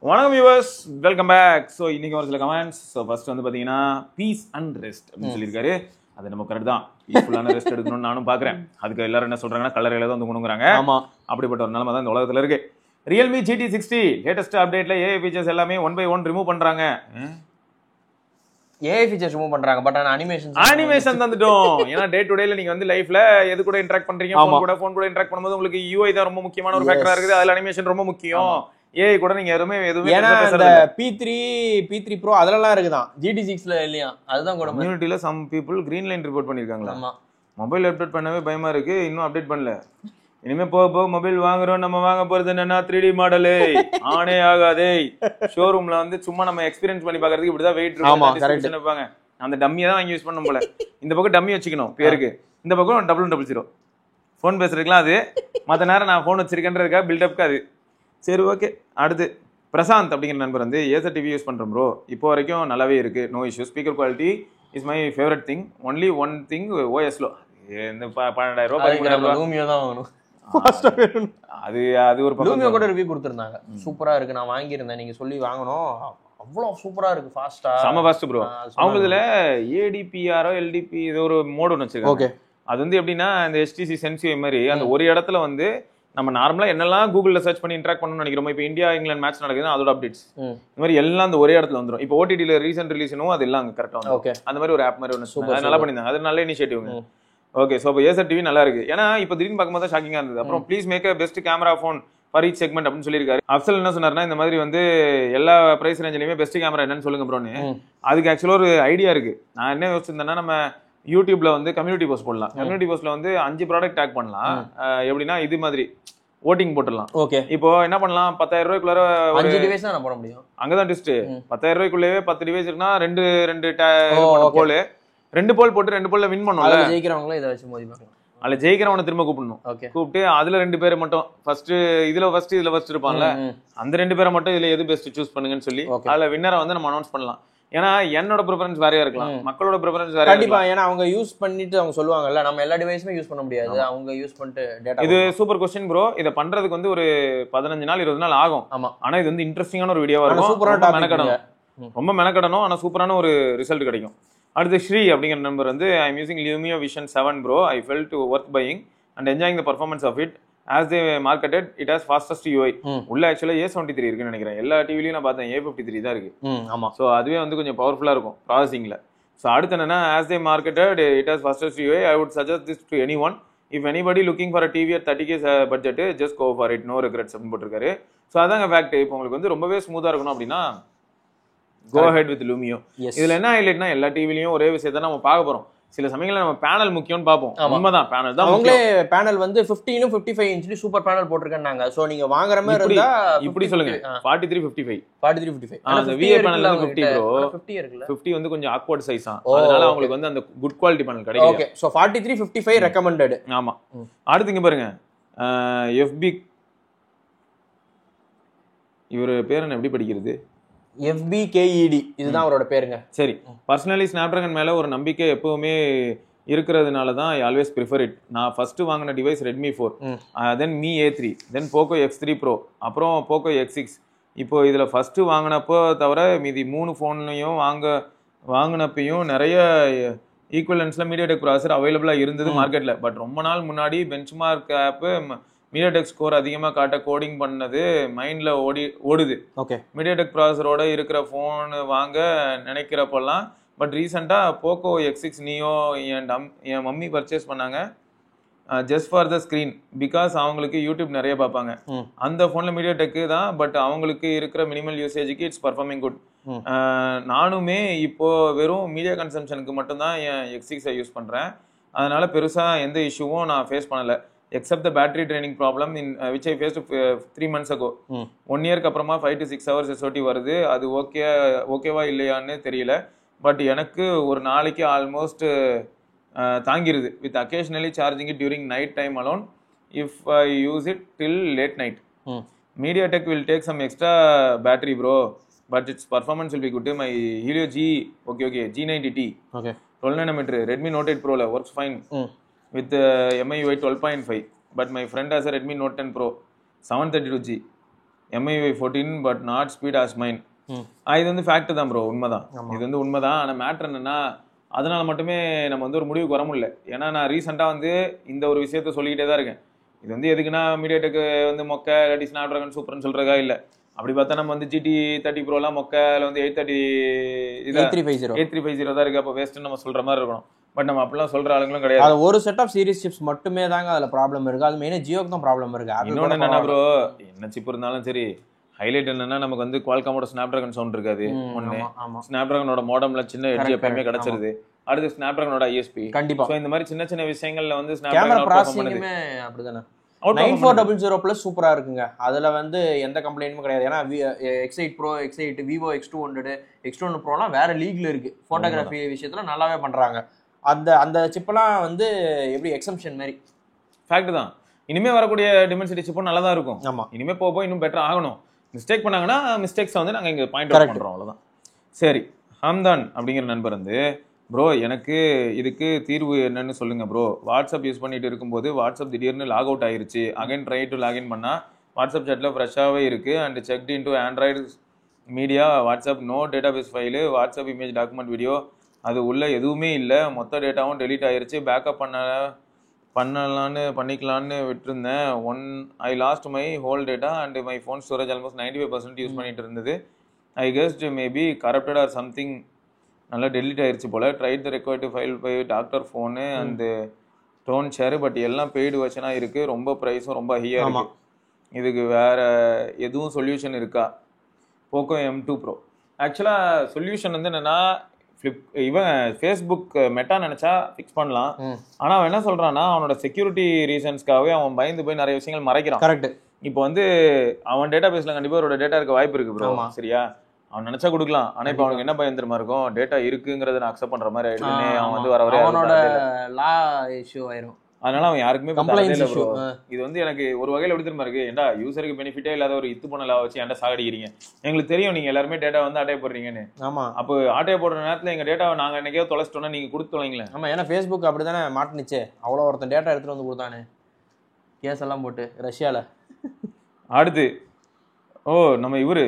வணக்கம் viewers, welcome back. So இன்னைக்கு ஒரு சில கமெண்ட்ஸ். ஸோ ஃபர்ஸ்ட் வந்து பார்த்தீங்கன்னா பீஸ் அண்ட் ரெஸ்ட் அப்படின்னு சொல்லியிருக்காரு. அது நம்ம கரெக்ட் தான். பீஸ்ஃபுல்லான ரெஸ்ட் எடுக்கணும்னு நானும் பார்க்குறேன். அதுக்கு எல்லாரும் என்ன சொல்றாங்கன்னா கலர் தான் வந்து கொண்டுங்கிறாங்க. ஆமாம், அப்படிப்பட்ட ஒரு நிலைமை தான் இந்த உலகத்தில் இருக்கு. ரியல்மி GT60 லேட்டஸ்ட் அப்டேட்ல ஏஐ ஃபீச்சர்ஸ் எல்லாமே 1 by 1 ரிமூவ் பண்றாங்க. ஏஐ ஃபீச்சர்ஸ் ரிமூவ் பண்றாங்க, பட் ஆனா அனிமேஷன் தந்துட்டோம். ஏன்னா டே டு டேல நீங்க வந்து லைஃப்ல எது கூட இன்டராக்ட் பண்றீங்க, ஃபோன் கூட இன்டராக்ட் பண்ணும்போது உங்களுக்கு UI தான் ரொம்ப முக்கியமான ஒரு ஃபேக்டரா இருக்குது. அதுல அனிமேஷன் ரொம்ப முக்கியம். ஏஐ கூட நீங்க எதுவுமே ஏன்னா இந்த P3 Pro அதெல்லாம் இருக்குதான், GT6ல இல்லையா? அதுதான் கூட கம்யூனிட்டில some people green line report பண்ணிருக்காங்களா? மொபைல் அப்டேட் பண்ணவே பயமா இருக்கு, இன்னும் அப்டேட் பண்ணல. இனிமே போக மொபைல் வாங்குறோம், நம்ம வாங்க போறது என்னன்னா 3D மாடலே ஆனே ஆகாதே. ஷோரூம்ல வந்து சும்மா நம்ம எக்ஸ்பீரியன்ஸ் பண்ணி பாக்குறதுக்கு இப்படிதான் வெயிட் இருப்பாங்க. அந்த டம்மியை தான் வாங்கி யூஸ் பண்ணணும் போல. இந்த பக்கம் டம்மி வச்சுக்கணும் பேருக்கு, இந்த பக்கம் 0000 ஃபோன் பேசுறதுக்குலாம் அது. மற்ற நேரம் நான் ஃபோன் வச்சிருக்கேன்றதுக்காக பில்டப்க்கு அது. சரி, ஓகே. அடுத்து பிரசாந்த் அப்படிங்கிற நண்பர் வந்து ஏசர் டிவி யூஸ் பண்றோம் ப்ரோ, இப்போ வரைக்கும் நல்லாவே இருக்கு, no issue. Speaker quality is my favourite thing, only one thing OS low. இந்த 12000 ரூபாய் தான் வாங்கணும். அது ஒரு லூமியோ கூட ரிவ்யூ கொடுத்திருந்தாங்க, சூப்பரா இருக்கு, நான் வாங்கியிருந்தேன், நீங்க சொல்லி வாங்கணும், அவ்வளவு சூப்பரா இருக்கு, ஃபாஸ்டா, செம ஃபாஸ்ட் ப்ரோ. அவங்க இதுல ADPR LDP இது ஒரு மோட் ஒன்று வச்சிருக்காங்க. அது வந்து எப்படின்னா இந்த HTC Sensio மாதிரி அந்த ஒரு இடத்துல வந்து நம்ம நார்மலா என்னெல்லாம் கூகுள்ல சர்ச் பண்ணி இன்டராக்ட் பண்ணணும்னு நினைக்கிறோம். இப்போ இந்தியா இங்கிலாந்து மேட்ச் நடக்குதுன்னா அதோட அப்டேட்ஸ் இந்த மாதிரி எல்லாம் அந்த ஒரே இடத்துல வந்துடும். இப்போ OTTல ரீசென்ட் ரிலீஸனும் அது எல்லாம் அங்க கரெக்டா வந்து அந்த மாதிரி ஒரு ஆப் மாதிரி ஒன்று நல்லா பண்ணிருந்தாங்க. அது நல்ல இனிஷியேட்டிவ்ங்க. ஓகே, ஸோ இப்போ ஏசர் டிவி நல்லா இருக்கு. ஏன்னா இப்போ திடீர்னு பார்க்கும்போது தான் ஷாக்கிங்கா இருந்தது. அப்புறம் please make a best camera phone for each segment அப்படின்னு சொல்லியிருக்காரு. அப்சல் என்ன சொன்னார்னா, இந்த மாதிரி வந்து எல்லா பிரைஸ் ரேஞ்சிலுமே பெஸ்ட் கேமரா என்னன்னு சொல்லுங்க ப்ரோன்னு. அதுக்கு ஆக்சுவலாக ஒரு ஐடியா இருக்கு. நான் என்ன யோசிச்சிருந்தேன்னா, நம்ம யூடியூப்ல வந்து கம்யூனிட்டி போஸ்ட் போடலாம். கம்யூனிட்டி போஸ்ட்ல வந்து 5 ப்ராடக்ட் டேக் பண்ணலாம். எப்படின்னா இது மாதிரி ஓட்டிங் போட்டுடலாம். ஓகே, இப்போ என்ன பண்ணலாம், 10,000 ரூபாய்க்குள்ள 5 டிவைஸ் தான் போட முடியும். அங்கதான் டிஸ்ட். 10,000 ரூபாய்க்குள்ளேயே 10 டிவைஸ் இருக்குன்னா ரெண்டு போல் 2 போல் போட்டு 2 போல்ல வின் பண்ணுவோம்ல. ஜெயிக்கிறவங்கள இதை வச்சு மோதி பார்க்கலாம். அதுல ஜெயிக்கிறவனை திரும்ப கூப்பிடணும். கூப்பிட்டு அதுல 2 பேரை மட்டும் ஃபர்ஸ்ட் இதுல ஃபர்ஸ்ட் இருப்பாங்கல்ல, அந்த 2 பேரை மட்டும் இதுல எது பெஸ்ட் சூஸ் பண்ணுங்கன்னு சொல்லி அதுல வின்னரை வந்து நம்ம அனௌன்ஸ் பண்ணலாம். ஏன்னா என்னோட ப்ரிஃபரன்ஸ் வேறையா இருக்கலாம், மக்களோட ப்ரிஃபரன்ஸ் வேறையா கண்டிப்பா. ஏன்னா அவங்க யூஸ் பண்ணிட்டு அவங்க சொல்லுவாங்கல்ல, நம்ம எல்லா டிவைஸுமே யூஸ் பண்ண முடியாது, அவங்க யூஸ் பண்ணிட்டு டேட்டா. இது சூப்பர் கொஸ்டின் ப்ரோ. இதை பண்றதுக்கு வந்து ஒரு 15 நாள் 20 நாள் ஆகும். ஆனா இது வந்து இன்ட்ரெஸ்டிங்கான ஒரு வீடியோவா இருக்கும். ரொம்ப மெனக்கடணும், ஆனா சூப்பரான ஒரு ரிசல்ட் கிடைக்கும். அடுத்து ஸ்ரீ அப்படிங்கிற நம்பர் வந்து I am using Lumia Vision 7 bro, I felt worth buying and enjoying the performance of it as they marketed it as fastest UI. உள்ள ஆக்சுவலா A73 இருக்குன்னு நினைக்கிறேன். எல்லா டிவிலையும் நான் பார்த்தேன் A53 தான் இருக்கு. ஆமா, ஸோ அதுவே வந்து கொஞ்சம் பவர்ஃபுல்லா இருக்கும் ப்ராசஸிங்ல. ஸோ அடுத்து என்னன்னா, as they marketed it as fastest UI, I would suggest this to anyone. If anybody looking for a TV at 30K budget, just go for it, no regrets அப்படின்னு போட்டிருக்காரு. ஸோ அதாங்க ஃபேக்ட். இப்போ உங்களுக்கு வந்து ரொம்பவே ஸ்மூத்தா இருக்கணும் அப்படின்னா go ahead with Lumio. இதுல என்ன ஹைலைட்னா, எல்லா டிவிலையும் ஒரே விஷயத்தை நம்ம பார்க்க போறோம். சில சமயங்கள்ல நம்ம பேனல் முக்கியம்னு பார்ப்போம். உண்மைதான், பேனல் தான். அவங்களே பேனல் வந்து 15 55 இன்ச் சூப்பர் பேனல் போட்டிருக்காங்க. சோ நீங்க வாங்குற மாதிரி இருந்தா இப்படி சொல்லுங்க, 4355 அந்த VA பேனல் வந்து 50 ப்ரோ. 50 இருக்குல்ல, 50 வந்து கொஞ்சம் ஆக்வர்ட் சைஸா, அதனால உங்களுக்கு வந்து அந்த குட் குவாலிட்டி பேனல் கிடைக்கும். Okay, so 4355 recommended. ஆமா. அடுத்து இங்க பாருங்க, FB இவரு பேர் என்ன, எப்படி படிக்கிறது? FBKED, இதுதான் அவரோட பேருங்க. சரி, பர்சனலி ஸ்னாப்டிராகன் மேல ஒரு நம்பிக்கை எப்பவுமே இருக்கிறதுனால தான் ஐ ஆல்வேஸ் ப்ரிஃபர் இட். நான் ஃபர்ஸ்ட் வாங்கின டிவைஸ் Redmi 4, தென் Mi A3, தென் Poco X3 Pro, அப்புறம் Poco X6. இப்போ இதுல ஃபர்ஸ்ட் வாங்கினப்போ தவிர மீதி 3 ஃபோன்லையும் வாங்கினப்பையும் நிறைய ஈக்குவலன்ஸ்ல MediaTek ப்ராசஸர் அவைலபிளா இருந்தது மார்க்கெட்ல. பட் ரொம்ப நாள் முன்னாடி பெஞ்ச்மார்க் ஆப் MediaTek ஸ்கோர் அதிகமாக காட்ட கோடிங் பண்ணது மைண்டில் ஓடுது. ஓகே, MediaTek ப்ராசஸரோட இருக்கிற ஃபோன் வாங்க நினைக்கிறப்பெல்லாம். பட் ரீசெண்டாக Poco X6 Neo என் மம்மி பர்ச்சேஸ் பண்ணாங்க, just for the screen, because அவங்களுக்கு யூடியூப் நிறைய பார்ப்பாங்க. அந்த ஃபோனில் MediaTek தான், பட் அவங்களுக்கு இருக்கிற மினிமல் யூசேஜுக்கு இட்ஸ் பர்ஃபார்மிங் குட். நானுமே இப்போ வெறும் மீடியா கன்சம்ஷனுக்கு மட்டும்தான் என் X6 யூஸ் பண்ணுறேன். அதனால பெருசாக எந்த இஷ்யூவும் நான் ஃபேஸ் பண்ணலை, except the battery draining problem which I faced 3 months ago. 1 year அப்புறமா 5 to 6 hours SOT வருது. அது ஓகேவா இல்லையான்னு தெரியல. பட் எனக்கு ஒரு நாளைக்கு almost தாங்கிருது, with occasionally charging it during night time alone if I use it till late night. MediaTek will take some extra battery bro, but its performance will be good. My Helio G90T, 12 nm Redmi Note 8 Pro works fine with MIUI 12.5, but my friend has a Redmi Note 10 Pro 732G. MIUI 14 but not speed as mine. இது வந்து fact தான் bro, உண்மைதான். இது வந்து உண்மைதான். ஆனால் matter என்னன்னா, அதனால மட்டுமே நம்ம வந்து ஒரு முடிவுக்கு வர முடியல. ஏன்னா நான் ரீசெண்டாக வந்து இந்த ஒரு விஷயத்த சொல்லிக்கிட்டே தான் இருக்கேன். இது வந்து எதுக்குன்னா மீடியாடெக்கு வந்து மொக்க, இல்லாட்டி ஸ்னாப் டிராகன் சூப்பர்னு சொல்றதா இல்லை. அப்படி பார்த்தா நம்ம வந்து GT 30 ப்ரோலாம் மொக்க, அதில் வந்து 8350 தான் இருக்கு. அப்போ வேஸ்ட்னு நம்ம சொல்ற மாதிரி இருக்கணும். பட் நம்ம அப்படிலாம் சொல்ற ஆளுங்களும் கிடையாது. அது ஒரு செட் ஆஃப் சீரிஸ் சிப்ஸ் மட்டுமே தாங்க அதுல ப்ராப்ளம் இருக்கு. அது மெயினா ஜியோக்கு தான் ப்ராப்ளம் இருக்கு. இன்னொன்று என்னன்னா ப்ரோ, என்ன சிப் இருந்தாலும் சரி, ஹைலைட் என்னன்னா நமக்கு வந்து குவால்காமோட ஸ்னாப் டிராகன் சவுண்ட் இருக்காது. ஒன்று, ஸ்னாப் டிராகனோட மாடம்ல சின்ன எட்ஜ் எப்பயுமே கிடைச்சிருது. அடுத்து ஸ்னாப் டிராகனோட ISP. கண்டிப்பா. ஸோ இந்த மாதிரி சின்ன சின்ன விஷயங்கள்ல வந்து கேமரா ப்ராசஸிங்குமே அப்படிதானே. 9400 Plus சூப்பரா இருக்குங்க. அதுல வந்து எந்த கம்ப்ளைண்ட்டும் கிடையாது. ஏன்னா X8 Pro, X8, Vivo X200, X200 Proலாம் வேற லீக்ல இருக்கு. போட்டோகிராஃபி விஷயத்துல நல்லாவே பண்றாங்க. அந்த சிப்பெல்லாம் வந்து எப்படி எக்ஸம்ஷன் மாதிரி. ஃபேக்ட் தான். இனிமே வரக்கூடிய டிமென்சிட்டி சிப்பும் நல்லா தான் இருக்கும். ஆமா, இனிமே போக இன்னும் பெட்டர் ஆகணும். மிஸ்டேக் பண்ணாங்கன்னா மிஸ்டேக்ஸ் வந்து நாங்க இங்க பாயிண்ட் அவுட் பண்றோம், அவ்வளவுதான். சரி, ஹம்தான் அப்படிங்கிற நண்பர் வந்து, ப்ரோ எனக்கு இதுக்கு தீர்வு என்னன்னு சொல்லுங்க ப்ரோ. வாட்ஸ்அப் யூஸ் பண்ணிட்டு இருக்கும்போது வாட்ஸ்அப் திடீர்னு லாக் அவுட் ஆயிருச்சு. அகைன் ட்ரை டு லாகின் பண்ணா வாட்ஸ்அப் சாட்ல ஃப்ரெஷ்ஷாகவே இருக்கு. And checked into Android media WhatsApp no database file, WhatsApp image document video அது உள்ள எதுவுமே இல்லை. மொத்த டேட்டாவும் டெலீட் ஆயிருச்சு. பேக்கப் பண்ணிக்கலான்னு விட்டுருந்தேன். I lost my whole data and my phone storage almost 95% use பண்ணிட்டு இருந்தது. I guessed maybe corrupted or something. நல்லா டெலிட் ஆயிருச்சு போல. Tried the required file by doctor phone and don't share. But எல்லாம் paid வெர்ஷனாக இருக்கு. ரொம்ப ப்ரைஸும் ரொம்ப ஹையாக இருக்கு. இதுக்கு வேற எதுவும் சொல்யூஷன் இருக்கா? Poco M2 Pro. ஆக்சுவலாக சொல்யூஷன் வந்து என்னன்னா, ஃபேஸ்புக் மெட்டா நினைச்சா ஃபிக்ஸ் பண்ணலாம். ஆனா அவன் என்ன சொல்றான்னா, அவனோட செக்யூரிட்டி ரீசன்ஸ்க்காகவே அவன் பயந்து போய் நிறைய விஷயங்கள் மறைக்கிறான். கரெக்ட். இப்போ வந்து அவன் டேட்டா பேஸ்ல கண்டிப்பா அவரோட டேட்டா இருக்க வாய்ப்பு இருக்கு ப்ரோ. சரியா? அவன் நினைச்சா கொடுக்கலாம். ஆனா இப்போ அவனுக்கு என்ன பயம் தெரியுமா இருக்கும்? டேட்டா இருக்குங்கிறத நான் அக்செப்ட் பண்ற மாதிரி ஆயிடுச்சுன்னு அவன் வந்து வர அவனோட லா இஷ்யூ ஆயிரும். அதனால அவன் யாருக்குமே ப்ரோ. இது வந்து எனக்கு ஒரு வகையில எப்படி தெரியுமா இருக்கு? ஏன்டா யூசருக்கு பெனிஃபிட்டே இல்லாத ஒரு இத்து பண்ண லா வச்சு ஏன்டா சாகடிக்கிறீங்க? எங்களுக்கு தெரியும் நீங்க எல்லாருமே டேட்டா வந்து ஆட்டைய போடுறீங்கன்னு. ஆமா, அப்போ ஆட்டைய போடுற நேரத்துல எங்க டேட்டாவை நாங்க என்னைக்கோ தொலைச்சிட்டோம்னா நீங்க கொடுத்து தொலைங்களேன். ஆமா, ஏன்னா ஃபேஸ்புக் அப்படிதானே மாட்டுனுச்சு. அவ்வளோ ஒருத்தன் டேட்டா எடுத்துட்டு வந்து கொடுத்தானே, கேஸ் எல்லாம் போட்டு ரஷ்யால. அடுத்து நம்ம இவரு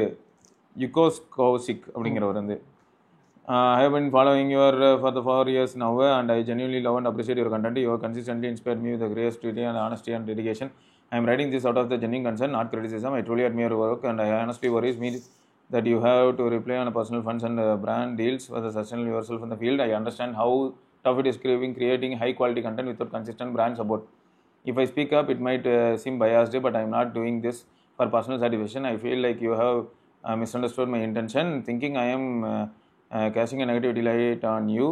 யுகோஸ் கௌசிக் அப்படிங்கிறவர் வந்து, I have been following you for 4 years now and I genuinely love and appreciate your content. You have consistently inspired me with the creativity and honesty and dedication. I am writing this out of the genuine concern, not criticism. I truly admire your work and I honestly worries me that you have to rely on personal funds and brand deals for the sustain yourself in the field. I understand how tough it is creating high quality content without consistent brand support. If I speak up, it might seem biased, but I am not doing this for personal satisfaction. I feel like you have misunderstood my intention, thinking I am casting a negativity light on you.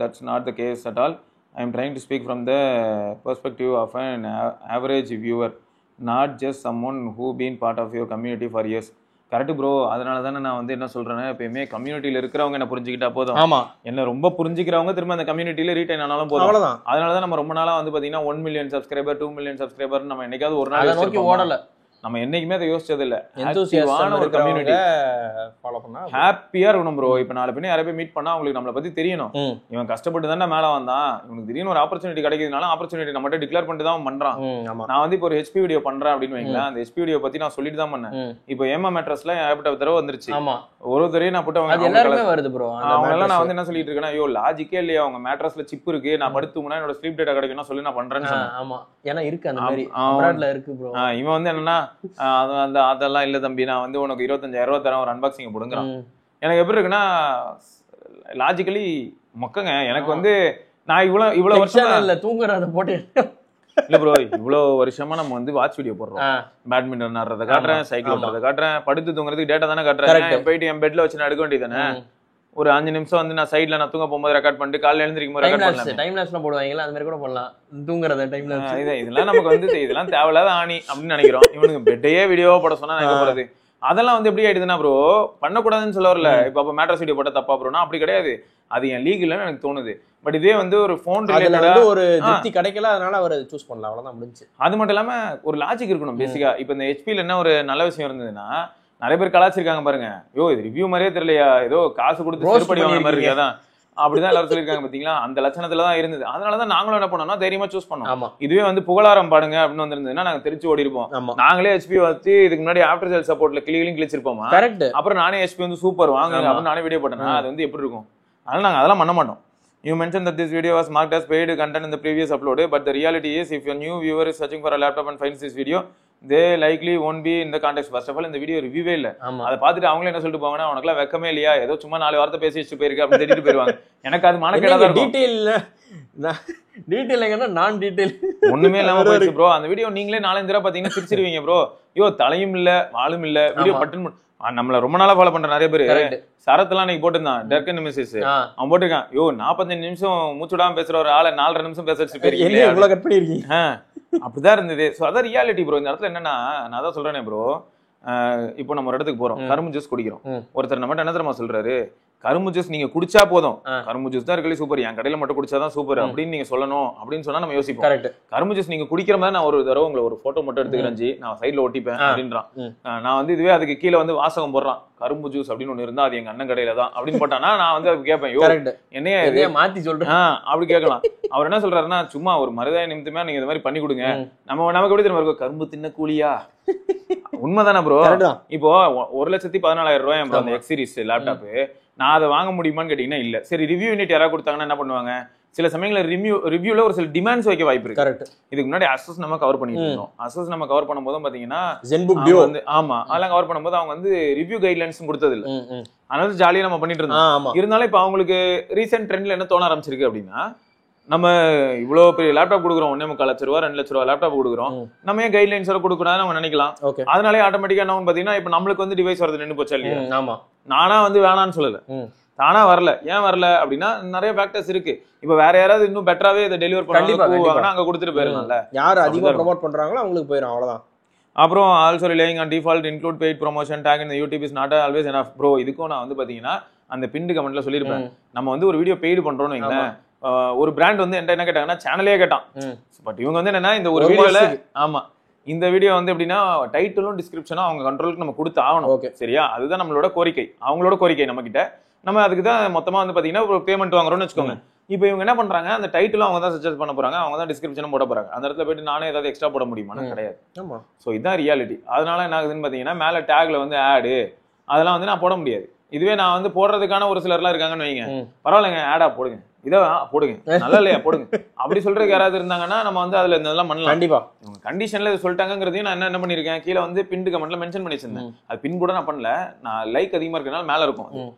That's not the case at all. I am trying to speak from the perspective of an average viewer, not just someone who been part of your community for years. Correct bro. அதனால தானே நான் வந்து என்ன சொல்றேன்னா, எப்பயுமே கம்யூனிட்டியில இருக்கிறவங்க என்ன புரிஞ்சுக்கிட்டா போதும். ஆமா, என்ன ரொம்ப புரிஞ்சுக்கிறவங்க திரும்ப அந்த கம்யூனிட்டியில ரீடைன் ஆனாலும் போதும். அவ்வளவுதான். அதனாலதான் நம்ம ரொம்ப நாளா வந்து பாத்தீங்கன்னா 1 million சப்ஸ்கிரைபர் 2 million சப்ஸ்கிரைபர் நம்ம என்னைக்காவது ஒரு நாள் நோக்கி ஓடல. நம்ம என்னைக்குமே அதை யோசிச்சது இல்ல. ஒரு கம்யூனிட்டி ஃபாலோ பண்ணா ஹாப்பியா இருக்கணும் ப்ரோ. இப்ப நாலு பேர் நிறைய பேர் மீட் பண்ணா அவங்களுக்கு நம்மளை பத்தி தெரியணும். இவன் கஷ்டப்பட்டு தானே மேல வந்தான், இவனுக்கு திடீர்னு ஒரு ஆப்பர்ச்சுனிட்டி கிடைக்கிறதுனால ஆப்பர்ச்சுனிட்டி நம்மகிட்ட டிக்ளேர் பண்ணிட்டு தான் பண்றான். நான் வந்து இப்போ ஒரு HP வீடியோ பண்றேன் அப்படின்னு வைங்களேன். அந்த HP வீடியோ பத்தி நான் சொல்லிட்டு தான் பண்ணேன். இப்போ ஏமா மேட்ரஸ்ல ஏகப்பட்ட தடவை வந்துருச்சு. ஒரு தடவை நான் போட்டு எல்லாருமே வருது ப்ரோ. அவங்க எல்லாம் நான் வந்து என்ன சொல்லிட்டு இருக்கேன்னா, ஐயோ லாஜிக்கே இல்லையா, அவங்க மேட்ரஸ்ல சிப் இருக்கு, நான் படுத்துனா என்னோட ஸ்லீப் டேட்டா கிடைக்கும்னா சொல்லி நான் பண்றேன்னு சொன்னேன். ஆமா, ஏன்னா இருக்கு அந்த மாதிரி அப்ராட்ல இருக்கு ப்ரோ. இவன் வந்து என்னன்னா, அதெல்லாம் இல்ல தம்பி, நான் வந்து உனக்கு 25,000 ரூபாய் தரேன் ஒரு அன்பாக்சிங் போடுங்கிறான். எனக்கு எப்படி இருக்குன்னா, லாஜிக்கலி மொக்கங்க. எனக்கு வந்து நான் இவ்வளவு வருஷம் இல்ல தூங்குறத போட்டு இல்ல ப்ரோ, இவ்வளவு வருஷமா நம்ம வந்து வாட்ச் வீடியோ போடுறோம். பேட்மிண்டன் ஆடுறத காட்டுறேன், சைக்கிள் ஓட்டுறத காட்டுறேன், படுத்து தூங்குறதுக்கு டேட்டா தானே காட்டுறேன். போயிட்டு என் பெட்ல வச்சு நான் எடுக்க வேண்டியதானே. ஒரு 5 நிமிஷம் வந்து நான் சைடுல நான் தூங்க போகும்போது ரெக்கார்ட் பண்ணிட்டு காலையில எழுந்திருக்கும் போது ரெக்கார்ட் பண்ணலாம். டைம் லாப்ஸ்லாம் போடுவாங்கல, அந்த மாதிரி கூட பண்ணலாம். தூங்குறத டைம் லாப்ஸ் இதெல்லாம் நமக்கு வந்து இதெல்லாம் தேவையில்லாத ஆணி அப்படின்னு நினைக்கிறோம். இவனுக்கு பெட்டையே வீடியோவா போட சொன்னா நினைக்க போறது. அதெல்லாம் வந்து எப்படி ஆயிடுதுன்னா ப்ரோ, பண்ணக்கூடாதுன்னு சொல்ல வரல. இப்ப அப்ப மேட்ரஸ் வீடியோ போட்டா தப்பா ப்ரோனா அப்படி கிடையாது. அது என் லீக் இல்லன்னு எனக்கு தோணுது. பட் இதே வந்து ஒரு போன் ரிலேட்டடா ஒரு திருப்தி கிடைக்கல, அதனால அவர் சூஸ் பண்ணலாம், அவ்வளவுதான் முடிஞ்சு. அது மட்டும் இல்லாம ஒரு லாஜிக் இருக்கணும் பேசிக்கா. இப்ப இந்த HPல என்ன ஒரு நல்ல விஷயம் இருந்ததுன்னா, நிறைய பேர் கலாச்சிருக்காங்க பாருங்க. ஐயோ இது ரிவ்யூ மாதிரியே தெரியலையா, ஏதோ காசு கொடுத்து செருப்படி வாங்குற மாதிரி இருக்காதான். அப்படிதான் எல்லாரும் சொல்லியிருக்காங்க பாத்தீங்களா, அந்த லட்சணத்துல தான் இருந்தது. அதனாலதான் நாங்களும் என்ன பண்ணோம்னா தைரியமா சூஸ் பண்ணோம். ஆமா இதுவே வந்து புகழாரம் பாடுங்க அப்படின்னு வந்திருந்ததுன்னா நாங்க தெரிச்சு ஓடி இருப்போம். ஆமா நாங்களே ஹெச்பி வச்சு இதுக்கு முன்னாடி ஆஃப்டர் சேல் சப்போர்ட்ல கிழிச்சிருப்போமா, கரெக்ட். அப்புறம் நானே ஹெச்பி வந்து சூப்பர் வாங்க ஆமா. அப்படின்னு நானே வீடியோ போட்டேன்னா அது வந்து எப்படி இருக்கும்? அதனால நாங்க அதெல்லாம் பண்ண மாட்டோம். You mentioned that this video was marked as paid content in the previous upload, but the reality is if a new viewer is searching for a laptop and finds this video, they likely won't be in the context. First of all, இந்த video ரிவ்யூவே இல்ல. அதை பார்த்துட்டு அவங்களே என்ன சொல்லிட்டு போவாங்கன்னா, உனக்குலாம் வெக்கமே இல்லையா, ஏதோ சும்மா 4 வார்த்தை பேசி வச்சுட்டு போயிருக்க அப்படின்னு திட்டிட்டு போயிருவாங்க. எனக்கு அது மனக்கேடாதான் இருக்கும். டீடைல் நான் டீடைல் ஒண்ணுமே இல்லாம போயிடுச்சு ப்ரோ. அந்த வீடியோ நீங்களே 4-5 தடவை பாத்தீங்கன்னா சிரிச்சிருவீங்க ப்ரோ. ஐயோ தலையும் இல்ல வாழும் இல்ல, வீடியோ பட்டன். நம்மள ரொம்ப நாளா ஃபாலோ பண்ற நிறைய பேரு சரத்லாம் இன்னைக்கு போட்டிருந்தான் டெர்கன் மெசேஜ் அவன் போட்டிருக்கான். யோ 45 நிமிஷம் மூச்சுடாம பேசுற ஒரு ஆளை 4.5 நிமிஷம் பேச வச்சு போயிருக்கீங்க. அப்படிதான் இருந்தது. சோ அதான் ரியாலிட்டி ப்ரோ. இந்த இடத்துல என்னன்னா, நான் அதான் சொல்றேனே ப்ரோ, இப்போ நம்ம ஒரு இடத்துக்கு போறோம், கரும்பு ஜூஸ் குடிக்கிறோம். ஒருத்தர் நம்ம என்ன தெரியுமா சொல்றாரு, கரும்பு ஜூஸ் நீங்க குடிச்சா போதும், கரும்பு ஜூஸ் தான் இருக்கலே சூப்பர், என் கடையில மட்டும் குடிச்சாதான் சூப்பர் அப்படின்னு நீங்க சொல்லணும் அப்படின்னு சொன்னா நம்ம யோசிப்போம். கரெக்ட். கரும்பு ஜூஸ் நீங்க குடிக்கிற மாதிரி நான் ஒரு தடவை உங்களை ஒரு போட்டோ மட்டும் எடுத்துக்கிறேன், நான் சைட்ல ஒட்டிப்பேன் அப்படின்றான். நான் வந்து இதுவே அதுக்கு கீழே வந்து வாசகம் போடுறான், கரும்பு ஜூஸ் அப்படின்னு ஒண்ணு இருந்தா அது எங்க அண்ணன் கடையில தான் அப்படின்னு போட்டானா நான் வந்து அது கேட்பேன், என்னைய மாத்தி சொல்றேன் அப்படி கேட்கலாம். அவர் என்ன சொல்றாருன்னா, சும்மா ஒரு மருதாய நிமித்தமா நீங்க இந்த மாதிரி பண்ணி கொடுங்க, நமக்கு எப்படி தெரியுமா இருக்கும், கரும்பு தின்ன கூலியா. உண்மைதானே ப்ரோ. இப்போ 1,14,000 ரூபாய் அந்த எக்ஸ் சீரிஸ் லேப்டாப், நான் அதை வாங்க முடியுமான்னு கேட்டீங்கன்னா இல்ல. சரி ரிவ்யூ யூனிட் யாராவது கொடுத்தாங்கன்னா என்ன பண்ணுவாங்க, சில சமயங்கள ரிவ்யூல ஒரு சில டிமாண்ட்ஸ் வைக்க வாய்ப்பு இருக்கு. கரெக்ட். இதுக்கு முன்னாடி அசஸ் நம்ம கவர் பண்ணிட்டு இருந்தோம். அசஸ் நம்ம கவர் பண்ணும்போது பாத்தீங்கன்னா ZenBook Duo வந்து ஆமா அதெல்லாம் கவர் பண்ணும்போது அவங்க வந்து ரிவ்யூ கைட்லைன்ஸ் கொடுத்தது இல்ல. அதனால ஜாலியா நம்ம பண்ணிட்டு இருந்தோம். இருந்தாலும் இப்ப அவங்களுக்கு ரீசென்ட் ட்ரெண்ட்ல என்ன தோண ஆரம்பிச்சிருக்கு அப்படின்னா, நம்ம இவ்வளவு பெரிய லேப்டாப் கொடுக்குறோம், 1.25 லட்ச ரூபா 2 லட்ச ரூபா லேப்டாப் கொடுக்குறோம், நம்ம ஏன் கைட்லைன்ஸ் கொடுக்கூடாதுன்னு அவங்க நினைக்கலாம். அதனாலே ஆட்டோமேட்டிக்கா என்ன பாத்தீங்கன்னா இப்ப நம்மளுக்கு வந்து டிவைஸ் வரது நின்று போச்சா இல்லையா. ஆமா, நானா வந்து வேணான்னு சொல்லல, தானா வரல. ஏன் வரல அப்படின்னா நிறைய ஃபேக்டர்ஸ் இருக்கு. இப்ப வேற யாராவது இன்னும் பெட்டராவே இதை டெலிவர் பண்ணுவாங்கன்னா அங்க கொடுத்துட்டு போயிடலாம்ல. யார் அதிகமா ப்ரோமோட் பண்றாங்களோ அவங்களுக்கு போயிடும், அவ்வளவுதான். அப்புறம் also relying on default include paid promotion tag இந்த YouTube is not always enough bro. இதுக்கும் நான் வந்து பாத்தீங்கன்னா அந்த பின்டு கமெண்ட்ல சொல்லியிருப்பேன், நம்ம வந்து ஒரு வீடியோ பெய்டு பண்றோம்னு வைங்களேன், ஒரு பிராண்ட் வந்து என்ன கேட்டாங்கன்னா சேனலே கேட்டான். பட் இவங்க வந்து என்னன்னா இந்த ஒரு வீடியோல ஆமா இந்த வீடியோ வந்து எப்படின்னா டைட்டிலும் டிஸ்கிரிப்ஷனும் அவங்க கண்ட்ரோலுக்கு நம்ம கொடுத்து ஆகணும். சரியா, அதுதான் நம்மளோட கோரிக்கை, அவங்களோட கோரிக்கை நம்ம கிட்ட. நம்ம அதுக்கு தான் மொத்தமா வந்து பாத்தீங்கன்னா ஒரு பேமெண்ட் வாங்குறோம்னு வச்சுக்கோங்க. இப்போ இவங்க என்ன பண்றாங்க, அந்த டைட்டிலும் அவங்க தான் சஜஸ்ட் பண்ண போறாங்க, அவங்க தான் டிஸ்கிரிப்ஷனும் போட போறாங்க. அந்த இடத்துல போயிட்டு நானே ஏதாவது எக்ஸ்ட்ரா போட முடியுமான்னு கிடையாது. ஸோ இதுதான் ரியாலிட்டி. அதனால என்ன ஆகுதுன்னு பாத்தீங்கன்னா, மேல டேக்ல வந்து ஆடு அதெல்லாம் வந்து நான் போட முடியாது. இதுவே நான் வந்து போடுறதுக்கான ஒரு சிலர்லாம் இருக்காங்கன்னு வைங்க, பரவாயில்லைங்க ஆடா போடுங்க, இதான் போடுங்க, நல்லா இல்லையா போடுங்க அப்படி சொல்றதுக்கு யாராவது இருந்தாங்கன்னா நம்ம வந்து அதுல இதெல்லாம் பண்ணலாம். கண்டிப்பா இவங்க கண்டிஷன்ல இது சொல்லிட்டாங்கிறதையும் நான் என்ன பண்ணிருக்கேன், கீழே வந்து பின் கமெண்ட்ல மென்ஷன் பண்ணி வச்சிருந்தேன். அது பின் கூட நான் பண்ணல, நான் லைக் அதிகமா இருக்கனால மேல இருக்கும்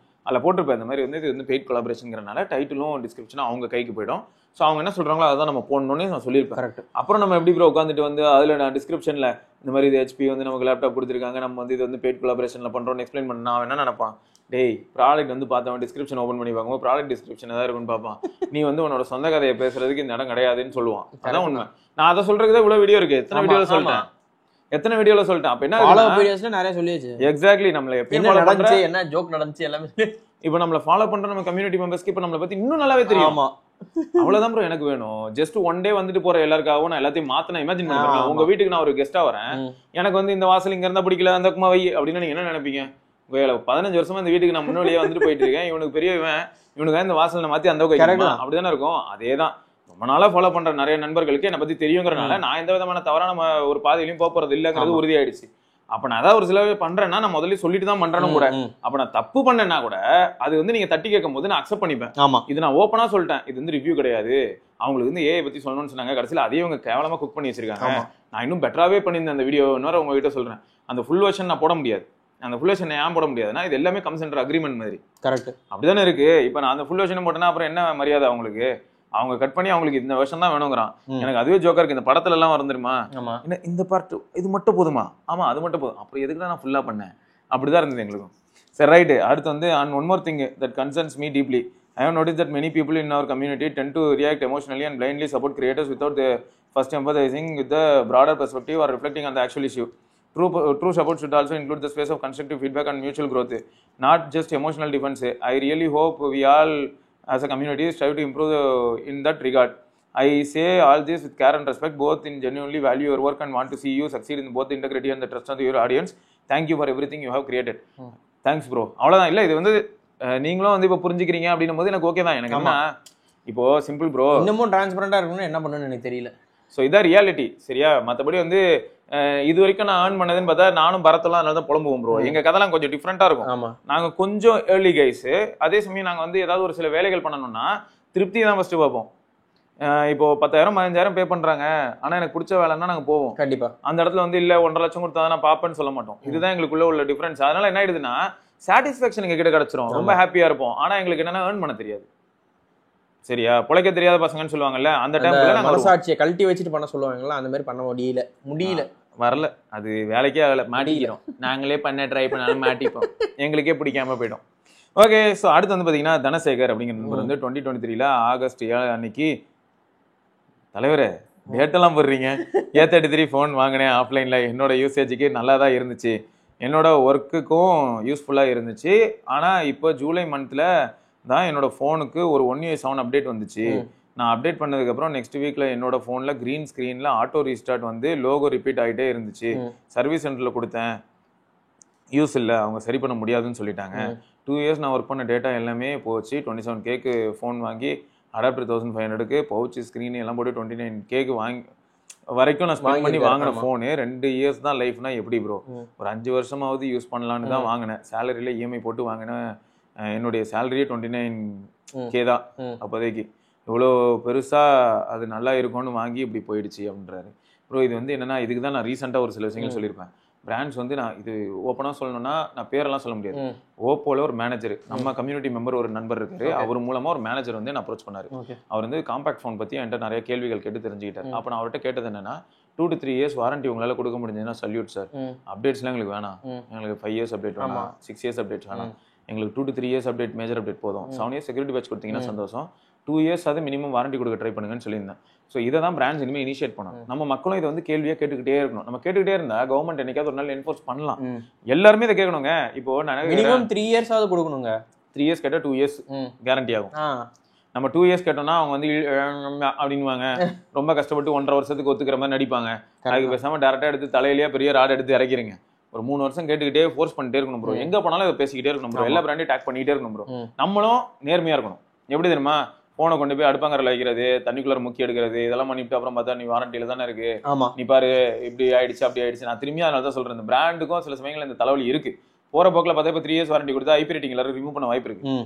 அதில் போட்டிருப்பேன். இந்த மாதிரி வந்து இது வந்து பெய்ட் கொலாபரேஷன்ங்கிறனால டைட்டிலும் டிஸ்கிரிப்ஷனும் அவங்க கைக்கு போயிடும். ஸோ அவங்க என்ன சொல்றாங்களோ அதான் நம்ம போடணும்னு நான் சொல்லியிருப்பேன். கரெக்ட். அப்புறம் நம்ம எப்படி ப்ரோ உட்காந்துட்டு வந்து அதில் நான் டிஸ்கிரிப்ஷன்ல இந்த மாதிரி இது ஹெச்பி வந்து நமக்கு லேப்டாப் கொடுத்துருக்காங்க, நம்ம வந்து இது வந்து பெய்ட் கொலாபரேஷன்ல பண்றோம்னு எக்ஸ்பிளைன் பண்ண நான் என்ன நினைப்பான், டேய் ப்ராடக்ட் வந்து பார்த்தவன் டிஸ்கிரிப்ஷன் ஓப்பன் பண்ணி பார்க்கும்போது ப்ராடக்ட் டிஸ்கிரிப்ஷன் ஏதாவது இருக்குன்னு பார்ப்பான், நீ வந்து உன்னோட சொந்த கதையை பேசுறதுக்கு இந்த இடம் கிடையாதுன்னு சொல்லுவான். அதான் உண்மை. நான் அதை சொல்றதுக்கு இவ்வளவு வீடியோ இருக்கு, எத்தனை வீடியோல சொல்லிட்டேன் அப்ப என்ன நிறைய சொல்லியாச்சு. எக்ஸாக்ட்லி. நம்மள எப்பயும் நடந்துச்சு, என்ன ஜோக் நடந்துச்சு எல்லாமே இப்போ நம்மள ஃபாலோ பண்ற நம்ம கம்யூனிட்டி மெம்பர்ஸ்க்கு இப்போ நம்மளை பத்தி இன்னும் நல்லாவே தெரியும். அவ்வளவுதான் ப்ரோ எனக்கு வேணும். ஜஸ்ட் ஒன் டே வந்துட்டு போற எல்லாருக்காகவும் நான் எல்லாத்தையும் மாத்தினா இமேஜின் பண்ணுறேன். உங்க வீட்டுக்கு நான் ஒரு கெஸ்டா வரேன், எனக்கு வந்து இந்த வாசல் இங்க இருந்தா பிடிக்கல அந்த குமா வை அப்படின்னு நீங்க என்ன நினைப்பீங்க? 15 வருஷமா இந்த வீட்டுக்கு நான் முன்னாடியே வந்துட்டு போயிட்டு இருக்கேன், இவனுக்கு பெரியவன், இவனுக்கு இந்த வாசல் மாத்தி அந்த அப்படிதானே இருக்கும். அதேதான் ரொம்ப நாளா ஃபாலோ பண்ற நிறைய நண்பர்களுக்கு என்னை பத்தி தெரியுங்கிறனால நான் எந்த விதமான தவறான ஒரு பாதையிலையும் போறது இல்லைங்கிறது உறுதியாயிடுச்சு. அப்ப நான் ஏதாவது ஒரு சில பண்றேன்னா நான் முதல்ல சொல்லிட்டு தான் பண்றேன்னு கூட. அப்ப நான் தப்பு பண்ணேன்னா கூட அது வந்து நீங்க தட்டி கேட்கும் போது நான் அக்செப்ட் பண்ணிப்பேன். ஆமா, இது நான் ஓப்பனா சொல்லிட்டேன், இது வந்து ரிவ்யூ கிடையாது, அவங்களுக்கு வந்து ஏஐ பத்தி சொல்லணும்னு சொன்னாங்க, கடைசியில் அதே அவங்க கேவலமா குக் பண்ணி வச்சிருக்காங்க, நான் இன்னும் பெட்டராவே பண்ணியிருந்தேன் அந்த வீடியோ இன்னொரு உங்ககிட்ட சொல்றேன். அந்த ஃபுல் வெர்ஷன் நான் போட முடியாது. அந்த ஃபுல் வெர்ஷன் ஏன் போட முடியாதுன்னா இது எல்லாமே கம்ஸ் அண்டர் அக்ரிமெண்ட் மாதிரி. கரெக்ட், அப்படிதானே இருக்கு. இப்ப நான் அந்த ஃபுல் வெர்ஷன் போட்டேன்னா அப்புறம் என்ன மரியாதை அவங்களுக்கு? அவங்க கட் பண்ணி அவங்களுக்கு இந்த வருஷம் தான் வேணுங்கிறான். எனக்கு அதுவே ஜோக்கா இருக்கு. இந்த படத்துல எல்லாம் வந்துருமா, இந்த பார்ட் இது மட்டும் போதுமா, ஆமா அது மட்டும் போதும், அப்புறம் எதுக்கு நான் ஃபுல்லா பண்ணேன், அப்படிதான் இருந்தது எங்களுக்கும். சரி ரைட். அடுத்து வந்து and one more thing that concerns me deeply, I have noticed that many people in our community tend to react emotionally and blindly support creators without the first empathizing with the broader perspective or reflecting on the actual issue. True support should also include the space of constructive feedback and mutual growth, not just emotional defense. I really hope we all as a community strive to improve in that regard. I say all this with care and respect, both in genuinely value your work and want to see you succeed in both the integrity and the trust of your audience. Thank you for everything you have created. Thanks bro. அவ்வளவுதான். இல்ல இது வந்து நீங்களும் வந்து இப்போ புரிஞ்சுக்கிறீங்க அப்படின்னும் போது எனக்கு ஓகே தான். எனக்கு என்ன இப்போ சிம்பிள் ப்ரோ, இன்னமும் டிரான்ஸ்பரண்டா இருக்கணும்னு என்ன பண்ணணும்னு எனக்கு தெரியல. ஸோ இதான் ரியாலிட்டி சரியா. மற்றபடி வந்து இது வரைக்கும் நான் ஏர்ன் பண்ணதுன்னு பார்த்தா நானும் பரத்தெல்லாம் அதனால தான் புலம்புவோம் ப்ரோ. எங்க கதைலாம் கொஞ்சம் டிஃப்ரெண்டா இருக்கும். ஆமா, நாங்க கொஞ்சம் ஏர்லி கைஸ். அதே சமயம் நாங்க வந்து ஏதாவது ஒரு சில வேலைகள் பண்ணணும்னா திருப்தி தான் ஃபர்ஸ்ட் பார்ப்போம். இப்போ 10,000 15,000 பே பண்றாங்க, ஆனா எனக்கு பிடிச்ச வேலைன்னா நாங்க போவோம். கண்டிப்பா அந்த இடத்துல வந்து இல்ல 1.5 லட்சம் கொடுத்தா நான் பாப்பேன்னு சொல்ல மாட்டோம். இதுதான் எங்களுக்குள்ள உள்ள டிஃபரன்ஸ். அதனால என்ன ஆயிடுதுன்னா சாட்டிஸ்பாக்சன் எங்க கிட்ட கிடைச்சிரும், ரொம்ப ஹாப்பியா இருப்போம். ஆனா எங்களுக்கு என்னன்னா ஏர்ன் பண்ண தெரியாது சரியா. பிழைக்க தெரியாத பசங்கன்னு சொல்லுவாங்கல்ல, அந்த டைம்ல நாங்க மனசாட்சியை கழட்டி வச்சுட்டு பண்ண சொல்லுவாங்களா, அந்த மாதிரி பண்ண முடியல வரல. அது வேலைக்கே ஆகல, மாட்டிக்கிறோம். நாங்களே பண்ண ட்ரை பண்ணாலும் மாட்டிப்போம், எங்களுக்கே பிடிக்காம போயிடும். ஓகே, ஸோ அடுத்து வந்து பார்த்தீங்கன்னா தனசேகர் அப்படிங்கிற நண்பர் வந்து 2023 ஆகஸ்ட் 7 அன்னைக்கு, தலைவரே டேட்டெல்லாம் போடுறீங்க, A33 ஃபோன் வாங்கினேன் ஆஃப்லைனில், என்னோட யூசேஜுக்கு நல்லா தான் இருந்துச்சு, என்னோட ஒர்க்குக்கும் யூஸ்ஃபுல்லாக இருந்துச்சு. ஆனால் இப்போ ஜூலை மந்த்தில் தான் என்னோட ஃபோனுக்கு ஒரு 1UI7 அப்டேட் வந்துச்சு. நான் அப்டேட் பண்ணதுக்கப்புறம் நெக்ஸ்ட் வீக்கில் என்னோட ஃபோனில் க்ரீன் ஸ்க்ரீனில் ஆட்டோ ரீஸ்டார்ட் வந்து லோகோ ரிப்பீட் ஆகிட்டே இருந்துச்சு. சர்வீஸ் சென்டரில் கொடுத்தேன், யூஸ் இல்லை, அவங்க சரி பண்ண முடியாதுன்னு சொல்லிட்டாங்க. 2 இயர்ஸ் நான் ஒர்க் பண்ண டேட்டா எல்லாமே போச்சு. 27K ஃபோன் வாங்கி அடாப்டர் 1500க்கு பவுச்சு ஸ்க்ரீன் எல்லாம் போட்டு 29K வாங்கி வரைக்கும் நான் ஸ்பெண்ட் பண்ணி வாங்கின ஃபோனு 2 இயர்ஸ் தான் லைஃப்னா எப்படி ப்ரோ? ஒரு 5 வருஷமாவது யூஸ் பண்ணலான்னு தான் வாங்கினேன். சேலரியில் EMI போட்டு வாங்கினேன். என்னுடைய சேலரியே 29K தான் அப்போதைக்கு. இவ்வளோ பெருசாக அது நல்லா இருக்கும்னு வாங்கி இப்படி போயிடுச்சு அப்படின்றாரு ப்ரோ. இது வந்து என்னன்னா, இதுக்கு தான் நான் ரீசெண்டாக ஒரு சில விஷயங்கள் சொல்லியிருப்பேன். பிராண்ட்ஸ் வந்து நான் இது ஓப்பனாக சொல்லணும்னா நான் பேரெல்லாம் சொல்ல முடியாது. ஓப்போல ஒரு மேனேஜர், நம்ம கம்யூனிட்டி மெம்பர் ஒரு நண்பர் இருக்காரு, அவர் மூலமா ஒரு மேனேஜர் வந்து என்ன அப்ரோச் பண்ணாரு. அவர் வந்து காம்பாக்ட் ஃபோன் பற்றி என்கிட்ட நிறைய கேள்விகள் கேட்டு தெரிஞ்சுக்கிட்டார். அப்போ நான் அவர்கிட்ட கேட்டது என்னன்னா, 2 to 3 இயர்ஸ் வாரண்டி உங்களால் கொடுக்க முடிஞ்சதுன்னா சல்யூட் சார். அப்டேட்ஸ்லாம் எங்களுக்கு வேணாம், எங்களுக்கு 5 இயர்ஸ் அப்டேட் வேணாம், 6 இயர்ஸ் அப்டேட் வேணாம், எங்களுக்கு 2 to 3 years update major update போதும். 7 இயர்ஸ் செக்யூரிட்டி பேட்ச் கொடுத்தீங்கன்னா சந்தோஷம், 2 இயர்ஸ் அது மினிமம் வாரண்டி கொடுக்க ட்ரை பண்ணுங்கன்னு சொல்லியிருந்தேன். ஸோ இதை தான் பிராண்ட்ஸ் இனிமேல் இனிஷியேட் பண்ணணும். நம்ம மக்களும் இதை வந்து கேள்வியாக கேட்டுக்கிட்டே இருக்கணும். நம்ம கேட்டுக்கிட்டே இருந்தா கவர்மெண்ட் என்னைக்காவது ஒரு நாள் என்ஃபோர்ஸ் பண்ணலாம். எல்லாருமே இதை கேட்கணுங்க. இப்போ நான் மினிமம் 3 இயர்ஸாவது கொடுக்கணுங்க. 3 இயர்ஸ் கேட்டால் 2 இயர்ஸ் கேரண்டி ஆகும். நம்ம 2 இயர்ஸ் கேட்டோம்னா அவங்க வந்து அப்படின்வாங்க, ரொம்ப கஷ்டப்பட்டு 1.5 வருஷத்துக்கு ஒத்துக்கிற மாதிரி நடிப்பாங்க. அதுக்கு பேசாம டேரக்டா எடுத்து தலையிலேயே பெரிய ராட் எடுத்து இறக்கிறீங்க. ஒரு 3 வருஷம் கேட்டுக்கிட்டே ஃபோர்ஸ் பண்ணிட்டே இருக்கணும் ப்ரோ. எங்க போனாலும் அதை பேசிக்கிட்டே இருக்கணும் ப்ரோ. எல்லா பிராண்டையும் டேக் பண்ணிட்டே இருக்கணும் ப்ரோ. நம்மளும் நேர்மையா இருக்கணும். எப்படி தெரியுமா, போனை கொண்டு போய் அடுப்பாங்கரில் வைக்கிறது, தண்ணிக்குள்ள முக்கி எடுக்கிறது, இதெல்லாம் பண்ணிட்டு அப்புறம் பார்த்தா நீ வாரண்டியில தானே இருக்கு, நீ பாரு இப்படி ஆயிடுச்சு அப்படி ஆயிடுச்சு. நான் திரும்பி அதனால தான் சொல்றேன், இந்த பிராண்டுக்கும் சில சமயங்கள் இந்த தலைவலி இருக்கு. போற போக்கில் பார்த்தா இப்போ 3 இயர்ஸ் வாரண்டி கொடுத்தா ஐபி ரேட்டிங் எல்லாரும் ரிமூவ் பண்ண வாய்ப்பு இருக்கு.